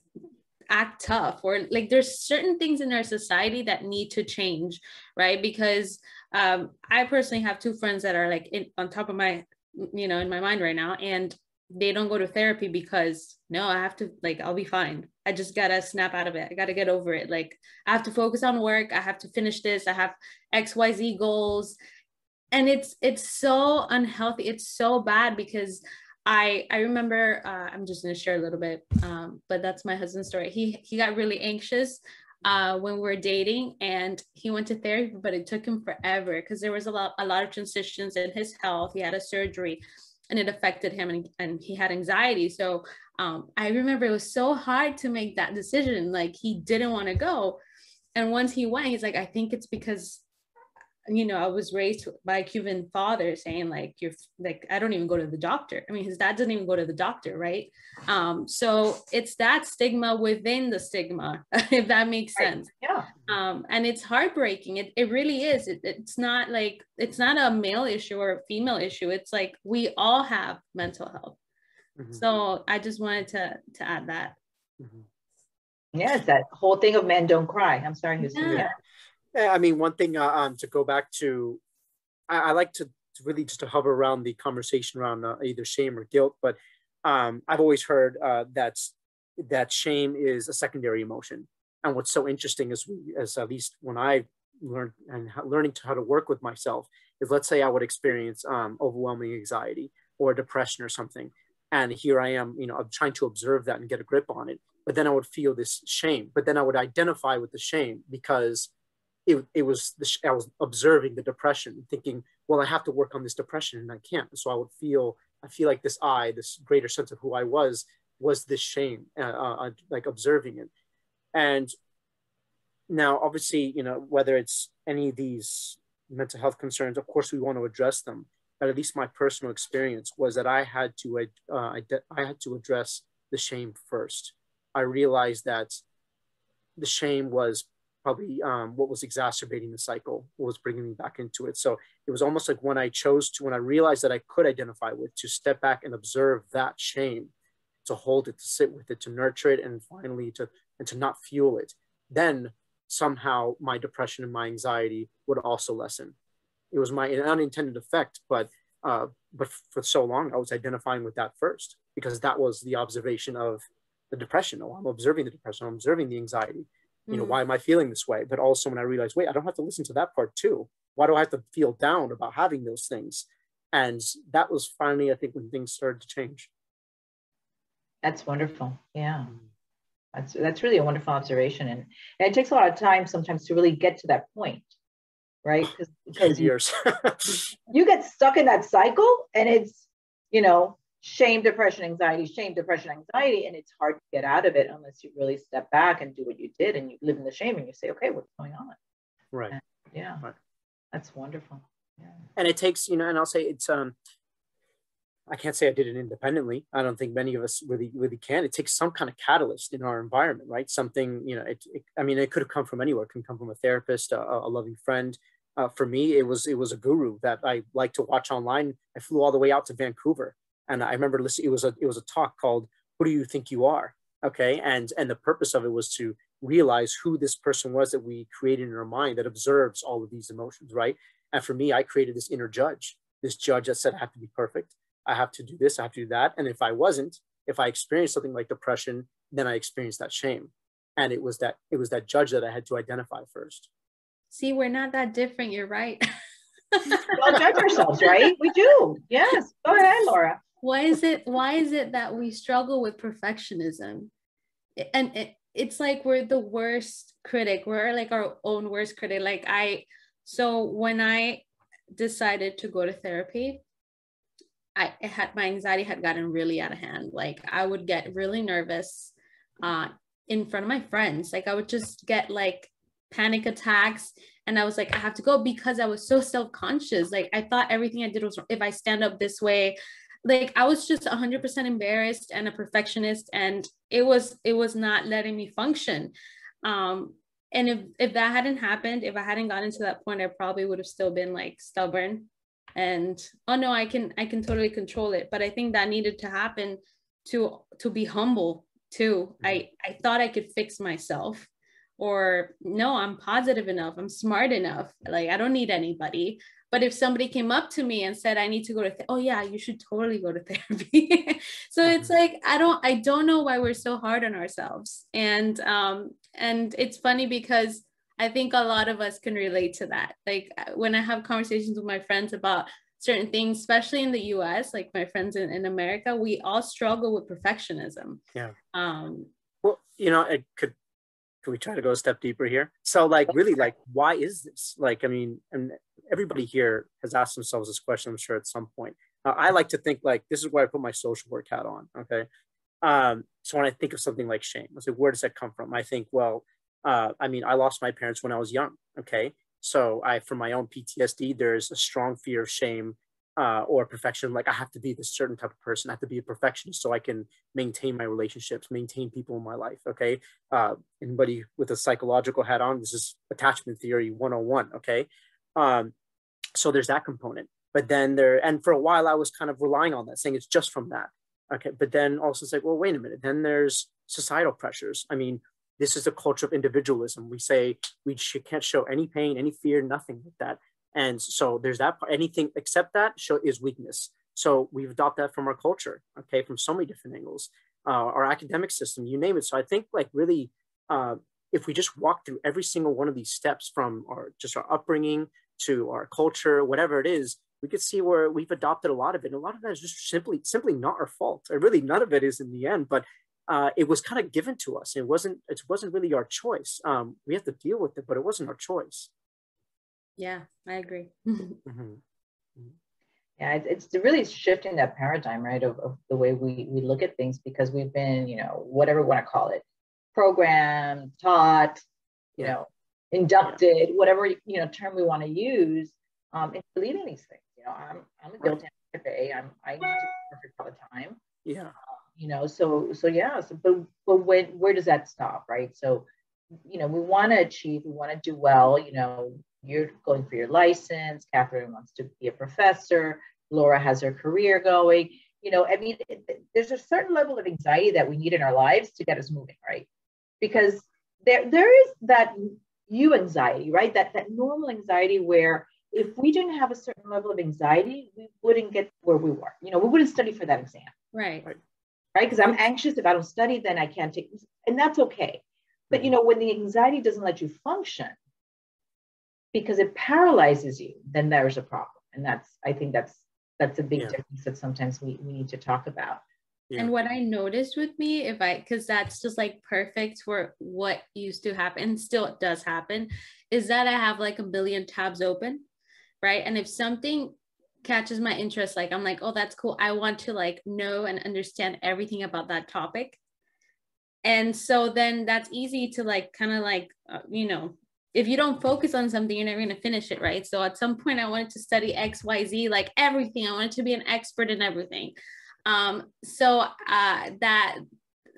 act tough, or like there's certain things in our society that need to change, right? Because I personally have two friends that are like on top of my, you know, in my mind right now, and they don't go to therapy because no, I have to, like, I'll be fine. I just gotta snap out of it. I gotta get over it. Like, I have to focus on work. I have to finish this. I have XYZ goals. And it's so unhealthy. It's so bad because I remember, I'm just gonna share a little bit, but that's my husband's story. He got really anxious when we were dating, and he went to therapy, but it took him forever because there was a lot of transitions in his health. He had a surgery, and it affected him, and he had anxiety. So I remember it was so hard to make that decision. Like, he didn't want to go. And once he went, he's like, I think it's because, you know, I was raised by a Cuban father saying, like, you're like, I don't even go to the doctor. I mean, his dad doesn't even go to the doctor, right? So it's that stigma within the stigma, if that makes sense. Yeah. And it's heartbreaking. It really is. It's not like, it's not a male issue or a female issue. It's like, we all have mental health. So I just wanted to add that. Yeah, it's that whole thing of men don't cry. I'm sorry, Houston. Yeah, I mean, one thing to go back to, I like to really just to hover around the conversation around either shame or guilt, but I've always heard that shame is a secondary emotion. And what's so interesting is, as at least when I learned and learning how to work with myself, is let's say I would experience overwhelming anxiety or depression or something. And here I am, you know, I'm trying to observe that and get a grip on it. But then I would feel this shame, but then I would identify with the shame because I was observing the depression, thinking, well, I have to work on this depression and I can't. So I feel like this greater sense of who I was this shame, like observing it. And now, obviously, you know, whether it's any of these mental health concerns, of course, we want to address them. But at least my personal experience was that I had to address the shame first. I realized that the shame was probably what was exacerbating the cycle, what was bringing me back into it. So it was almost like when I realized that I could identify with, to step back and observe that shame, to hold it, to sit with it, to nurture it, and finally to not fuel it. Then somehow my depression and my anxiety would also lessen. It was my unintended effect, but for so long I was identifying with that first because that was the observation of the depression. Oh, I'm observing the depression. I'm observing the anxiety. You know, why am I feeling this way? But also when I realized, wait, I don't have to listen to that part too. Why do I have to feel down about having those things? And that was finally, I think, when things started to change. That's wonderful. Yeah. That's really a wonderful observation. And it takes a lot of time sometimes to really get to that point. right? Because years. you get stuck in that cycle, and it's, you know, shame, depression, anxiety, and it's hard to get out of it unless you really step back and do what you did, and you live in the shame, and you say, okay, what's going on? Right. And yeah. Right. That's wonderful. Yeah. And it takes, you know, and I'll say it's, I can't say I did it independently. I don't think many of us really can. It takes some kind of catalyst in our environment, right? Something, you know, I mean, it could have come from anywhere. It can come from a therapist, a loving friend. For me, it was a guru that I like to watch online. I flew all the way out to Vancouver, and I remember listening. It was a talk called "Who Do You Think You Are?" Okay, and the purpose of it was to realize who this person was that we created in our mind that observes all of these emotions, right? And for me, I created this inner judge, this judge that said I have to be perfect. I have to do this, I have to do that. And if I wasn't, if I experienced something like depression, then I experienced that shame. And it was that judge that I had to identify first. See, we're not that different. You're right. We all judge ourselves, right? We do. Yes. Go ahead, Laura. Why is it that we struggle with perfectionism? And it's like we're the worst critic. We're like our own worst critic. So when I decided to go to therapy, my anxiety had gotten really out of hand. Like I would get really nervous in front of my friends. Like I would just get like panic attacks, and I was like, I have to go, because I was so self-conscious. Like I thought everything I did was, if I stand up this way, like I was just 100% embarrassed and a perfectionist, and it was not letting me function. And if that hadn't happened, if I hadn't gotten to that point, I probably would have still been like stubborn and, oh no, I can totally control it. But I think that needed to happen to be humble too. I thought I could fix myself, or no, I'm positive enough, I'm smart enough, like I don't need anybody. But if somebody came up to me and said, I need to go to, oh yeah, you should totally go to therapy. So it's like, I don't know why we're so hard on ourselves. And it's funny because I think a lot of us can relate to that. Like when I have conversations with my friends about certain things, especially in the US, like my friends in America, we all struggle with perfectionism. Yeah. Well, you know, could we try to go a step deeper here? So like, really, like, why is this? Like, I mean, and everybody here has asked themselves this question, I'm sure, at some point. I like to think like, this is where I put my social work hat on, okay? So when I think of something like shame, I say, where does that come from? I think, well, I mean, I lost my parents when I was young, okay? So from my own PTSD, there's a strong fear of shame or perfection. Like I have to be this certain type of person. I have to be a perfectionist so I can maintain my relationships, maintain people in my life, okay? Anybody with a psychological hat on, this is attachment theory 101, okay? So there's that component. But then and for a while I was kind of relying on that, saying it's just from that, okay? But then also it's like, well, wait a minute. Then there's societal pressures. I mean, this is a culture of individualism. We say we can't show any pain, any fear, nothing like that. And so there's that part. Anything except that is weakness. So we've adopted that from our culture, okay, from so many different angles, our academic system, you name it. So I think like really, if we just walk through every single one of these steps from our upbringing to our culture, whatever it is, we could see where we've adopted a lot of it. And a lot of that is just simply not our fault. Or really none of it is in the end, but it was kind of given to us. It wasn't really our choice. We have to deal with it, but it wasn't our choice. Yeah, I agree. Yeah, it's really shifting that paradigm, right, of the way we look at things, because we've been, you know, whatever we want to call it, programmed, taught, you know, inducted, whatever, you know, term we want to use, in believing these things. You know, I'm a guilty today. I need to be perfect all the time. Yeah. You know, but where does that stop, right? So, you know, we want to achieve, we want to do well. You know, you're going for your license. Catherine wants to be a professor. Laura has her career going. You know, I mean, there's a certain level of anxiety that we need in our lives to get us moving, right? Because there is that anxiety, right? That normal anxiety where if we didn't have a certain level of anxiety, we wouldn't get where we were. You know, we wouldn't study for that exam. Right. Because I'm anxious. If I don't study, then I can't take this, and that's okay. But, you know, when the anxiety doesn't let you function because it paralyzes you, then there's a problem. And I think that's a big difference that sometimes we need to talk about. And what I noticed with me, because that's just like perfect for what used to happen, still does happen, is that I have like a billion tabs open, right? And if something catches my interest, like I'm like, oh, that's cool. I want to like know and understand everything about that topic. And so then that's easy to like, kind of like, if you don't focus on something, you're never going to finish it, right? So at some point I wanted to study X, Y, Z, like everything. I wanted to be an expert in everything. That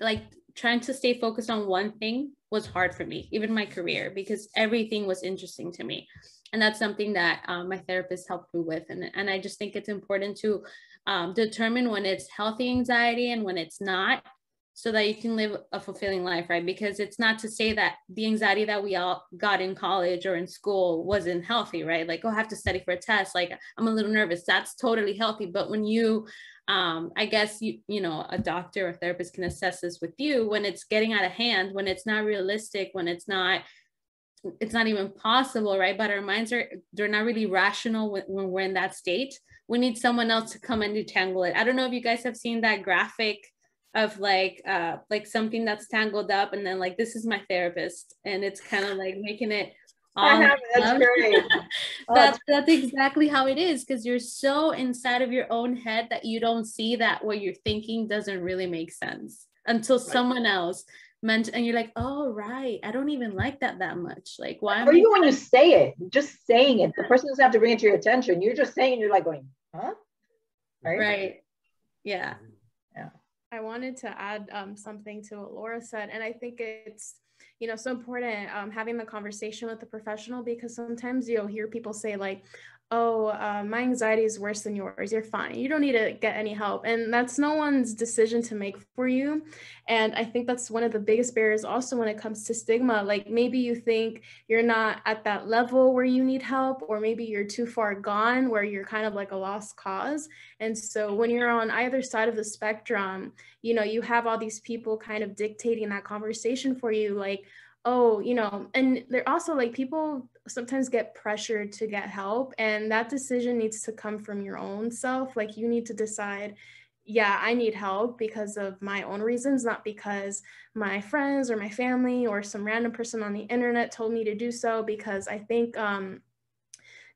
like trying to stay focused on one thing was hard for me, even my career, because everything was interesting to me. And that's something that my therapist helped me with. And I just think it's important to determine when it's healthy anxiety and when it's not, so that you can live a fulfilling life, right? Because it's not to say that the anxiety that we all got in college or in school wasn't healthy, right? Like, oh, I have to study for a test. Like, I'm a little nervous. That's totally healthy. But when you, I guess, a doctor or therapist can assess this with you when it's getting out of hand, when it's not realistic, when it's not even possible, right? But our minds they're not really rational when we're in that state. We need someone else to come and detangle it. I don't know if you guys have seen that graphic of like something that's tangled up, and then like, this is my therapist, and it's kind of like making it all. That's great. That's exactly how it is, because you're so inside of your own head that you don't see that what you're thinking doesn't really make sense until someone else mentioned, and you're like, oh right, I don't even like that much. Like, why? Or even when you say it, just saying it, the person doesn't have to bring it to your attention. You're just saying, you're like going, huh? Right. Yeah. I wanted to add something to what Laura said, and I think it's, so important having the conversation with the professional, because sometimes you'll hear people say like, oh, my anxiety is worse than yours. You're fine. You don't need to get any help. And that's no one's decision to make for you. And I think that's one of the biggest barriers also when it comes to stigma. Like, maybe you think you're not at that level where you need help, or maybe you're too far gone where you're kind of like a lost cause. And so when you're on either side of the spectrum, you have all these people kind of dictating that conversation for you, like, oh, and they're also like, people sometimes get pressured to get help, and that decision needs to come from your own self. Like, you need to decide, yeah, I need help because of my own reasons, not because my friends or my family or some random person on the internet told me to do so. Because I think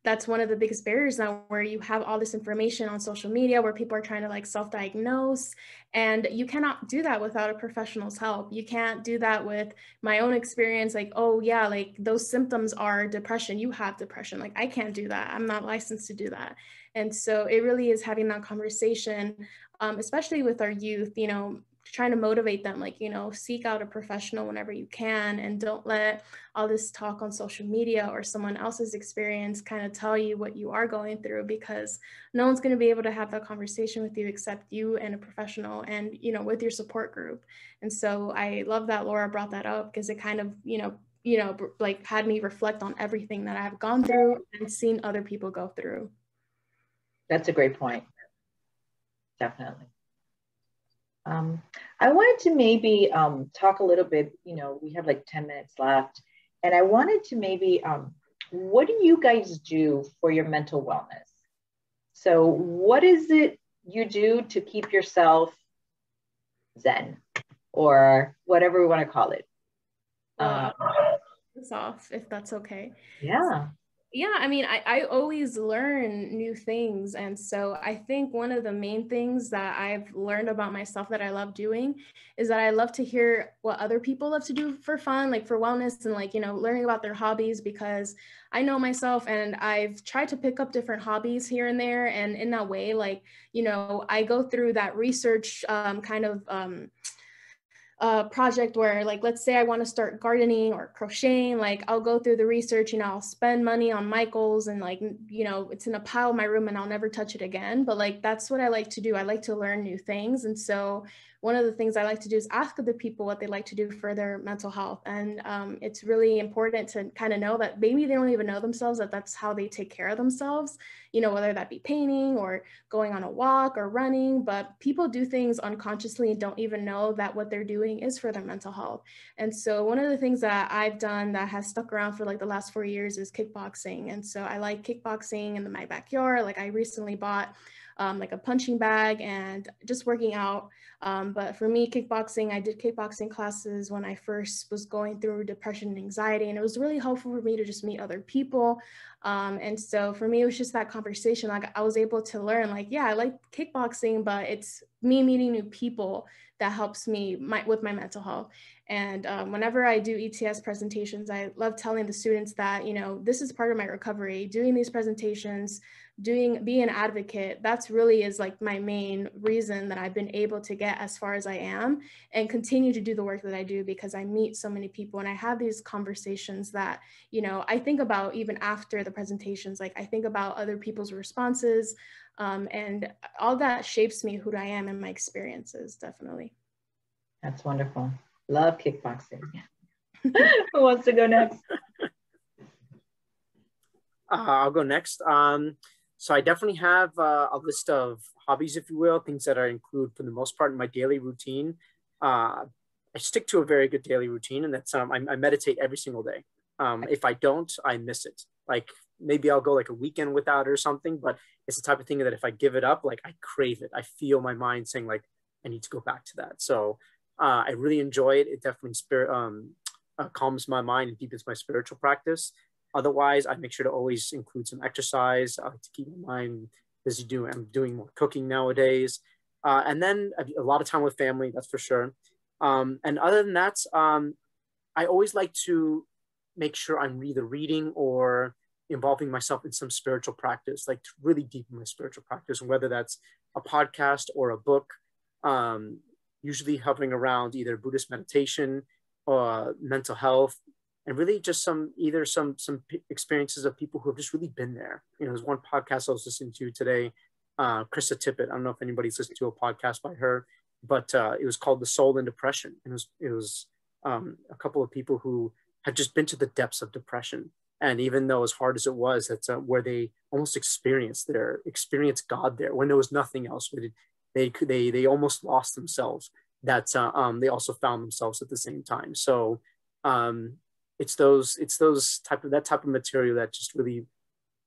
that's one of the biggest barriers now, where you have all this information on social media where people are trying to like self-diagnose, and you cannot do that without a professional's help. You can't do that with my own experience, like, oh yeah, like those symptoms are depression, you have depression. Like, I can't do that. I'm not licensed to do that. And so it really is having that conversation, especially with our youth, trying to motivate them, like, seek out a professional whenever you can, and don't let all this talk on social media or someone else's experience kind of tell you what you are going through, because no one's going to be able to have that conversation with you except you and a professional, and, with your support group. And so I love that Laura brought that up, because it kind of, like had me reflect on everything that I've gone through and seen other people go through. That's a great point. Definitely. I wanted to maybe talk a little bit, we have like 10 minutes left, and I wanted to maybe, what do you guys do for your mental wellness? So what is it you do to keep yourself zen, or whatever we want to call it? This off, if that's okay. Yeah. Yeah, I mean, I always learn new things. And so I think one of the main things that I've learned about myself that I love doing is that I love to hear what other people love to do for fun, like for wellness, and like, learning about their hobbies, because I know myself and I've tried to pick up different hobbies here and there. And in that way, like, I go through that research project where, like, let's say I want to start gardening or crocheting, like I'll go through the research, I'll spend money on Michael's, and like, it's in a pile in my room and I'll never touch it again. But like, that's what I like to do. I like to learn new things. And so one of the things I like to do is ask the people what they like to do for their mental health. And it's really important to kind of know that maybe they don't even know themselves, that that's how they take care of themselves, you know, whether that be painting or going on a walk or running, but people do things unconsciously and don't even know that what they're doing is for their mental health. And so one of the things that I've done that has stuck around for like the last 4 years is kickboxing. And so I like kickboxing in my backyard. Like I recently bought like a punching bag and just working out. But for me, kickboxing, I did kickboxing classes when I first was going through depression and anxiety, and it was really helpful for me to just meet other people. And so for me, it was just that conversation. Like I was able to learn, like, yeah, I like kickboxing, but it's me meeting new people that helps me with my mental health. And whenever I do ETS presentations, I love telling the students that, you know, this is part of my recovery, doing these presentations, being an advocate. That's really is like my main reason that I've been able to get as far as I am and continue to do the work that I do, because I meet so many people and I have these conversations that, you know, I think about even after the presentations. Like I think about other people's responses, and all that shapes me who I am and my experiences, definitely. That's wonderful. Love kickboxing. Who wants to go next? I'll go next. So I definitely have a list of hobbies, if you will, things that I include for the most part in my daily routine. I stick to a very good daily routine, and that's I meditate every single day. If I don't, I miss it. Like maybe I'll go like a weekend without it or something, but it's the type of thing that if I give it up, like I crave it. I feel my mind saying like, I need to go back to that. So I really enjoy it. It definitely calms my mind and deepens my spiritual practice. Otherwise, I make sure to always include some exercise. I like to keep my mind busy I'm doing more cooking nowadays. And then a lot of time with family, that's for sure. And other than that, I always like to make sure I'm either reading or involving myself in some spiritual practice, like to really deepen my spiritual practice, and whether that's a podcast or a book, usually hovering around either Buddhist meditation or mental health, and really just some experiences of people who have just really been there. You know, there's one podcast I was listening to today, Krista Tippett. I don't know if anybody's listened to a podcast by her, but it was called The Soul in Depression. And it was a couple of people who had just been to the depths of depression. And even though as hard as it was, that's where they almost experienced God there when there was nothing else. They almost lost themselves. That's they also found themselves at the same time. So it's that type of material that just really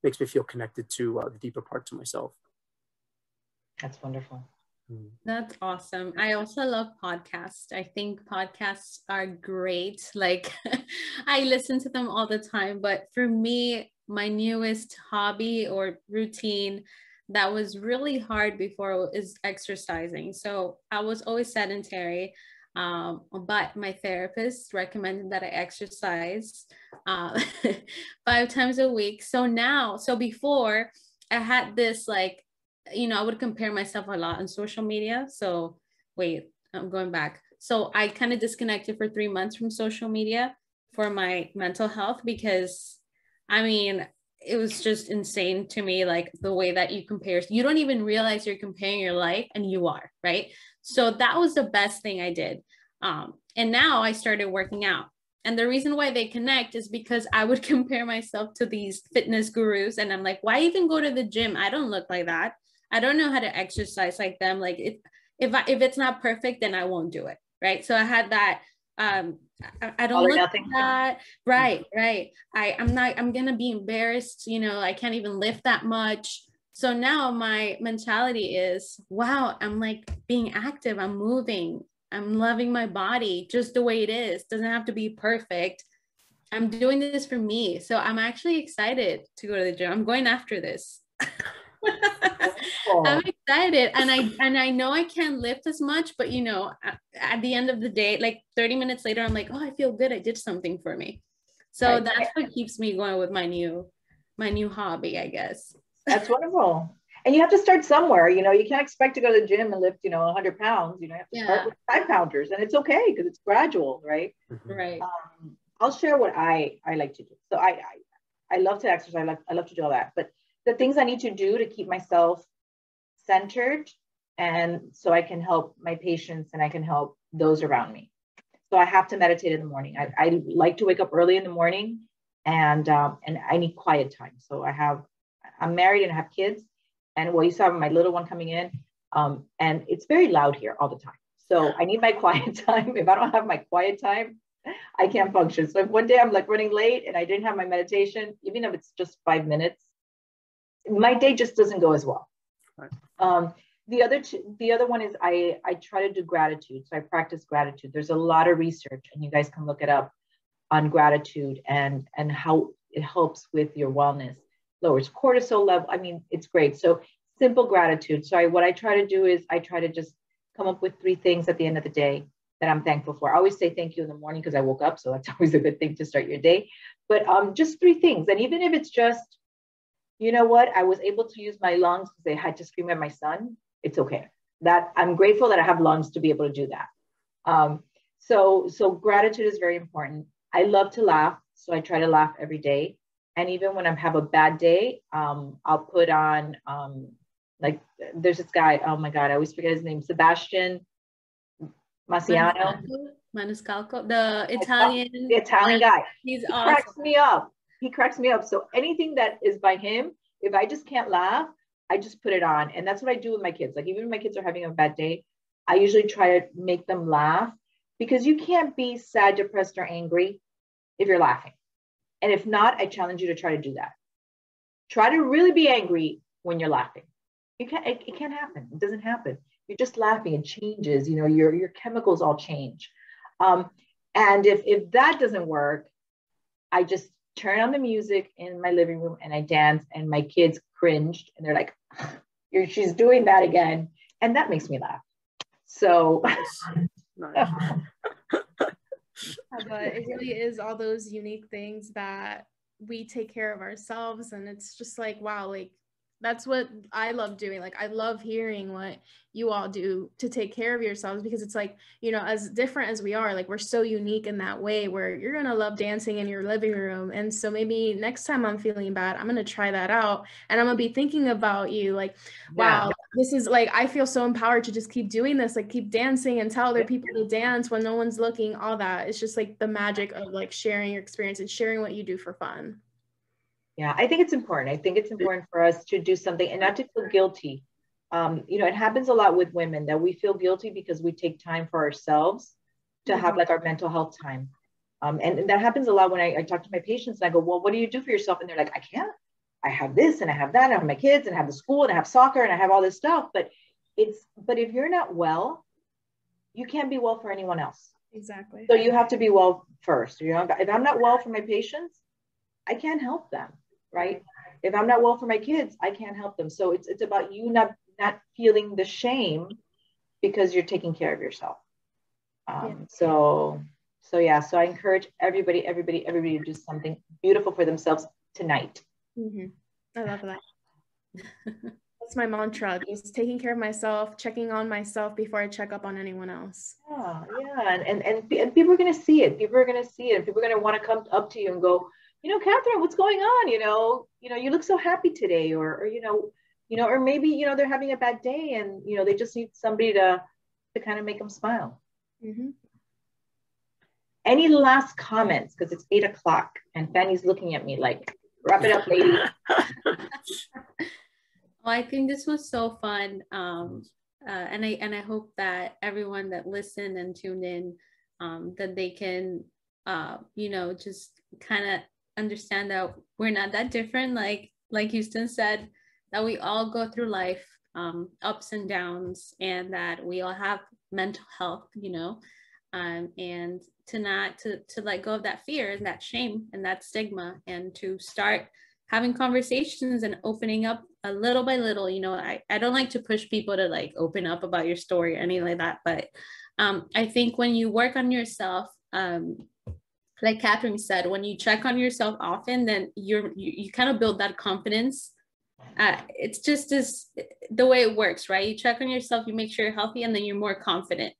makes me feel connected to the deeper parts of myself. That's wonderful. That's awesome. I also love podcasts. I think podcasts are great. Like I listen to them all the time, but for me, my newest hobby or routine that was really hard before is exercising. So I was always sedentary. But my therapist recommended that I exercise 5 times a week. So before I had this, like, you know, I would compare myself a lot on social media. So wait, I'm going back. So I kind of disconnected for 3 months from social media for my mental health, because I mean, it was just insane to me, like the way that you compare. You don't even realize you're comparing your life, and you are, right? So that was the best thing I did. And now I started working out. And the reason why they connect is because I would compare myself to these fitness gurus. And I'm like, why even go to the gym? I don't look like that. I don't know how to exercise like them. Like if it's not perfect, then I won't do it. Right. So I had that. I don't look like that. Right. I'm going to be embarrassed. You know, I can't even lift that much. So now my mentality is, wow, I'm like being active. I'm moving. I'm loving my body just the way it is. Doesn't have to be perfect. I'm doing this for me. So I'm actually excited to go to the gym. I'm going after this. I'm excited. And I know I can't lift as much, but you know, at the end of the day, like 30 minutes later, I'm like, oh, I feel good. I did something for me. So right. That's what keeps me going with my new hobby, I guess. That's wonderful. And you have to start somewhere. You know, you can't expect to go to the gym and lift, 100 pounds. You know, you have to start with 5 pounders, and it's okay because it's gradual, right? Right. I'll share what I like to do. So I love to exercise. I love to do all that. But the things I need to do to keep myself centered And so I can help my patients and I can help those around me. So I have to meditate in the morning. I like to wake up early in the morning, and I need quiet time. So I'm married and I have kids, and well, you saw my little one coming in, and it's very loud here all the time. So I need my quiet time. If I don't have my quiet time, I can't function. So if one day I'm like running late and I didn't have my meditation, even if it's just 5 minutes, my day just doesn't go as well. Right. The other one is I try to do gratitude. So I practice gratitude. There's a lot of research, and you guys can look it up, on gratitude and how it helps with your wellness, lowers cortisol level. I mean, it's great. So simple gratitude. So what I try to do is I try to just come up with 3 things at the end of the day that I'm thankful for. I always say thank you in the morning because I woke up. So that's always a good thing to start your day. But just 3 things. And even if it's just, you know what, I was able to use my lungs because they had to scream at my son, it's okay. That I'm grateful that I have lungs to be able to do that. So gratitude is very important. I love to laugh. So I try to laugh every day. And even when I have a bad day, I'll put on, like, there's this guy, oh my God, I always forget his name, Sebastian Massiano. Maniscalco, the Italian guy. He's he awesome. cracks me up. He cracks me up. So anything that is by him, if I just can't laugh, I just put it on. And that's what I do with my kids. Like, even if my kids are having a bad day, I usually try to make them laugh, because you can't be sad, depressed, or angry if you're laughing. And if not, I challenge you to try to do that. Try to really be angry when you're laughing. It can't happen. It doesn't happen. You're just laughing. It changes. You know, your chemicals all change. And if that doesn't work, I just turn on the music in my living room and I dance, and my kids cringed and they're like, she's doing that again. And that makes me laugh. So nice. But it really is all those unique things that we take care of ourselves. And it's just like, wow, like, that's what I love doing. Like, I love hearing what you all do to take care of yourselves, because it's like, you know, as different as we are, like, we're so unique in that way where you're going to love dancing in your living room. And so maybe next time I'm feeling bad, I'm going to try that out, and I'm going to be thinking about you, like, wow, this is like, I feel so empowered to just keep doing this, like, keep dancing and tell other people to dance when no one's looking, all that. It's just like the magic of like sharing your experience and sharing what you do for fun. Yeah, I think it's important. I think it's important for us to do something and not to feel guilty. You know, it happens a lot with women that we feel guilty because we take time for ourselves to have like our mental health time. And that happens a lot when I talk to my patients and I go, well, what do you do for yourself? And they're like, I can't. I have this and I have that. And I have my kids and I have the school and I have soccer and I have all this stuff. But if you're not well, you can't be well for anyone else. Exactly. So you have to be well first. You know, if I'm not well for my patients, I can't help them, right? If I'm not well for my kids, I can't help them. So it's about you not feeling the shame because you're taking care of yourself. So I encourage everybody to do something beautiful for themselves tonight. Mm-hmm. I love that. That's my mantra, just taking care of myself, checking on myself before I check up on anyone else. Yeah. And people are going to see it. People are going to see it. And people are going to want to come up to you and go, you know, Catherine, what's going on? You know, you look so happy today, or or maybe, you know, they're having a bad day and, you know, they just need somebody to kind of make them smile. Mm-hmm. Any last comments? Because it's 8:00 and Fanny's looking at me like, wrap it up, lady. Well, I think this was so fun. And I hope that everyone that listened and tuned in, that they can, just kind of understand that we're not that different. Like Houston said, that we all go through life, ups and downs, and that we all have mental health, and to let go of that fear and that shame and that stigma, and to start having conversations and opening up a little by little. I don't like to push people to like open up about your story or anything like that, but I think when you work on yourself, like Catherine said, when you check on yourself often, then you kind of build that confidence. It's just the way it works, right? You check on yourself, you make sure you're healthy, and then you're more confident.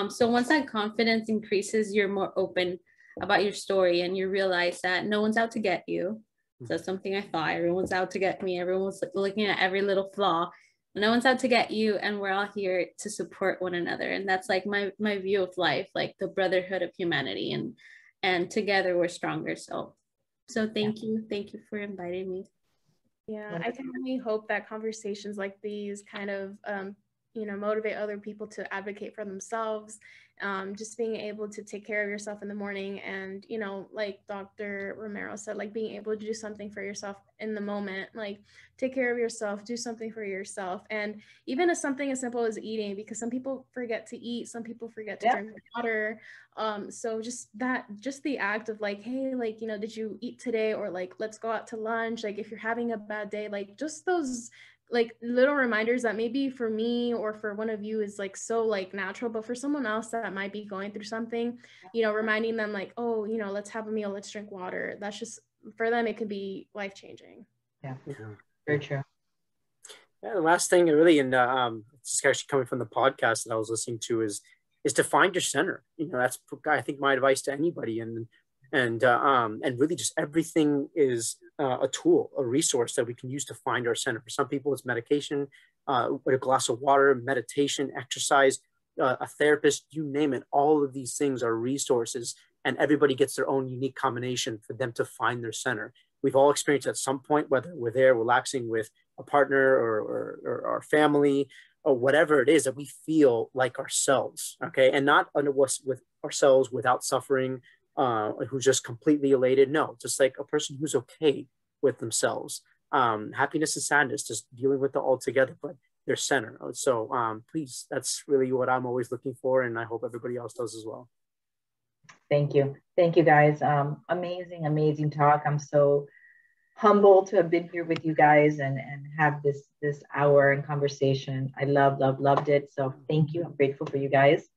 So once that confidence increases, you're more open about your story, and you realize that no one's out to get you. So that's something I thought. Everyone's out to get me. Everyone's looking at every little flaw. No one's out to get you, and we're all here to support one another. And that's like my view of life, like the brotherhood of humanity, and together we're stronger. So thank you for inviting me. Yeah, I can only hope that conversations like these kind of motivate other people to advocate for themselves. Just being able to take care of yourself in the morning, and like Dr. Romero said, like being able to do something for yourself in the moment, like take care of yourself, do something for yourself. And even something as simple as eating, because some people forget to eat, some people forget to drink water. So just the act of like, hey, like, did you eat today? Or like, let's go out to lunch. Like if you're having a bad day, like just those like little reminders that maybe for me or for one of you is like so like natural, but for someone else that might be going through something, reminding them like, oh, let's have a meal, let's drink water. That's just, for them, it could be life-changing. Yeah, very true. Yeah, the last thing really, and it's actually coming from the podcast that I was listening to, is to find your center. That's, I think, my advice to anybody. And really just everything is a tool, a resource that we can use to find our center. For some people, it's medication, with a glass of water, meditation, exercise, a therapist, you name it. All of these things are resources, and everybody gets their own unique combination for them to find their center. We've all experienced at some point, whether we're there relaxing with a partner or our family or whatever it is, that we feel like ourselves, okay? And not with ourselves without suffering, who's just completely elated. No, just like a person who's okay with themselves. Happiness and sadness, just dealing with it all together, but their center. So please, that's really what I'm always looking for, and I hope everybody else does as well. Thank you guys. Amazing talk. I'm so humbled to have been here with you guys and have this hour in conversation. I loved it. So thank you. I'm grateful for you guys.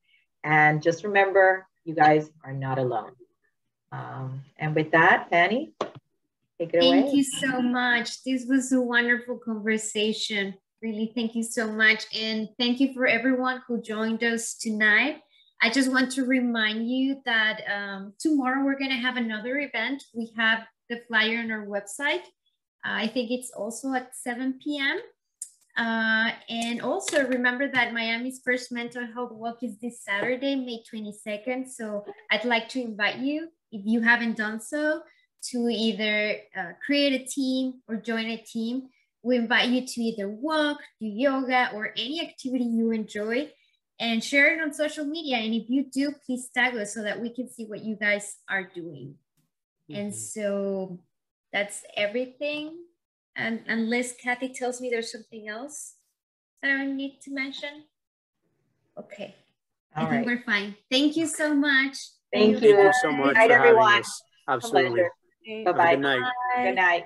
And just remember, you guys are not alone. And with that, Fanny, take it away. Thank you so much. This was a wonderful conversation. Really, thank you so much. And thank you for everyone who joined us tonight. I just want to remind you that tomorrow we're going to have another event. We have the flyer on our website. I think it's also at 7 p.m. And also remember that Miami's first mental health walk is this Saturday, May 22nd. So I'd like to invite you, if you haven't done so, to either create a team or join a team. We invite you to either walk, do yoga, or any activity you enjoy, and share it on social media. And if you do, please tag us so that we can see what you guys are doing. Mm-hmm. And so that's everything. And unless Kathy tells me there's something else that I need to mention. Okay. I think we're fine. Thank you so much. Thank you. Thank you so much. Good night, everyone. Absolutely. Bye-bye. Good night. Good night.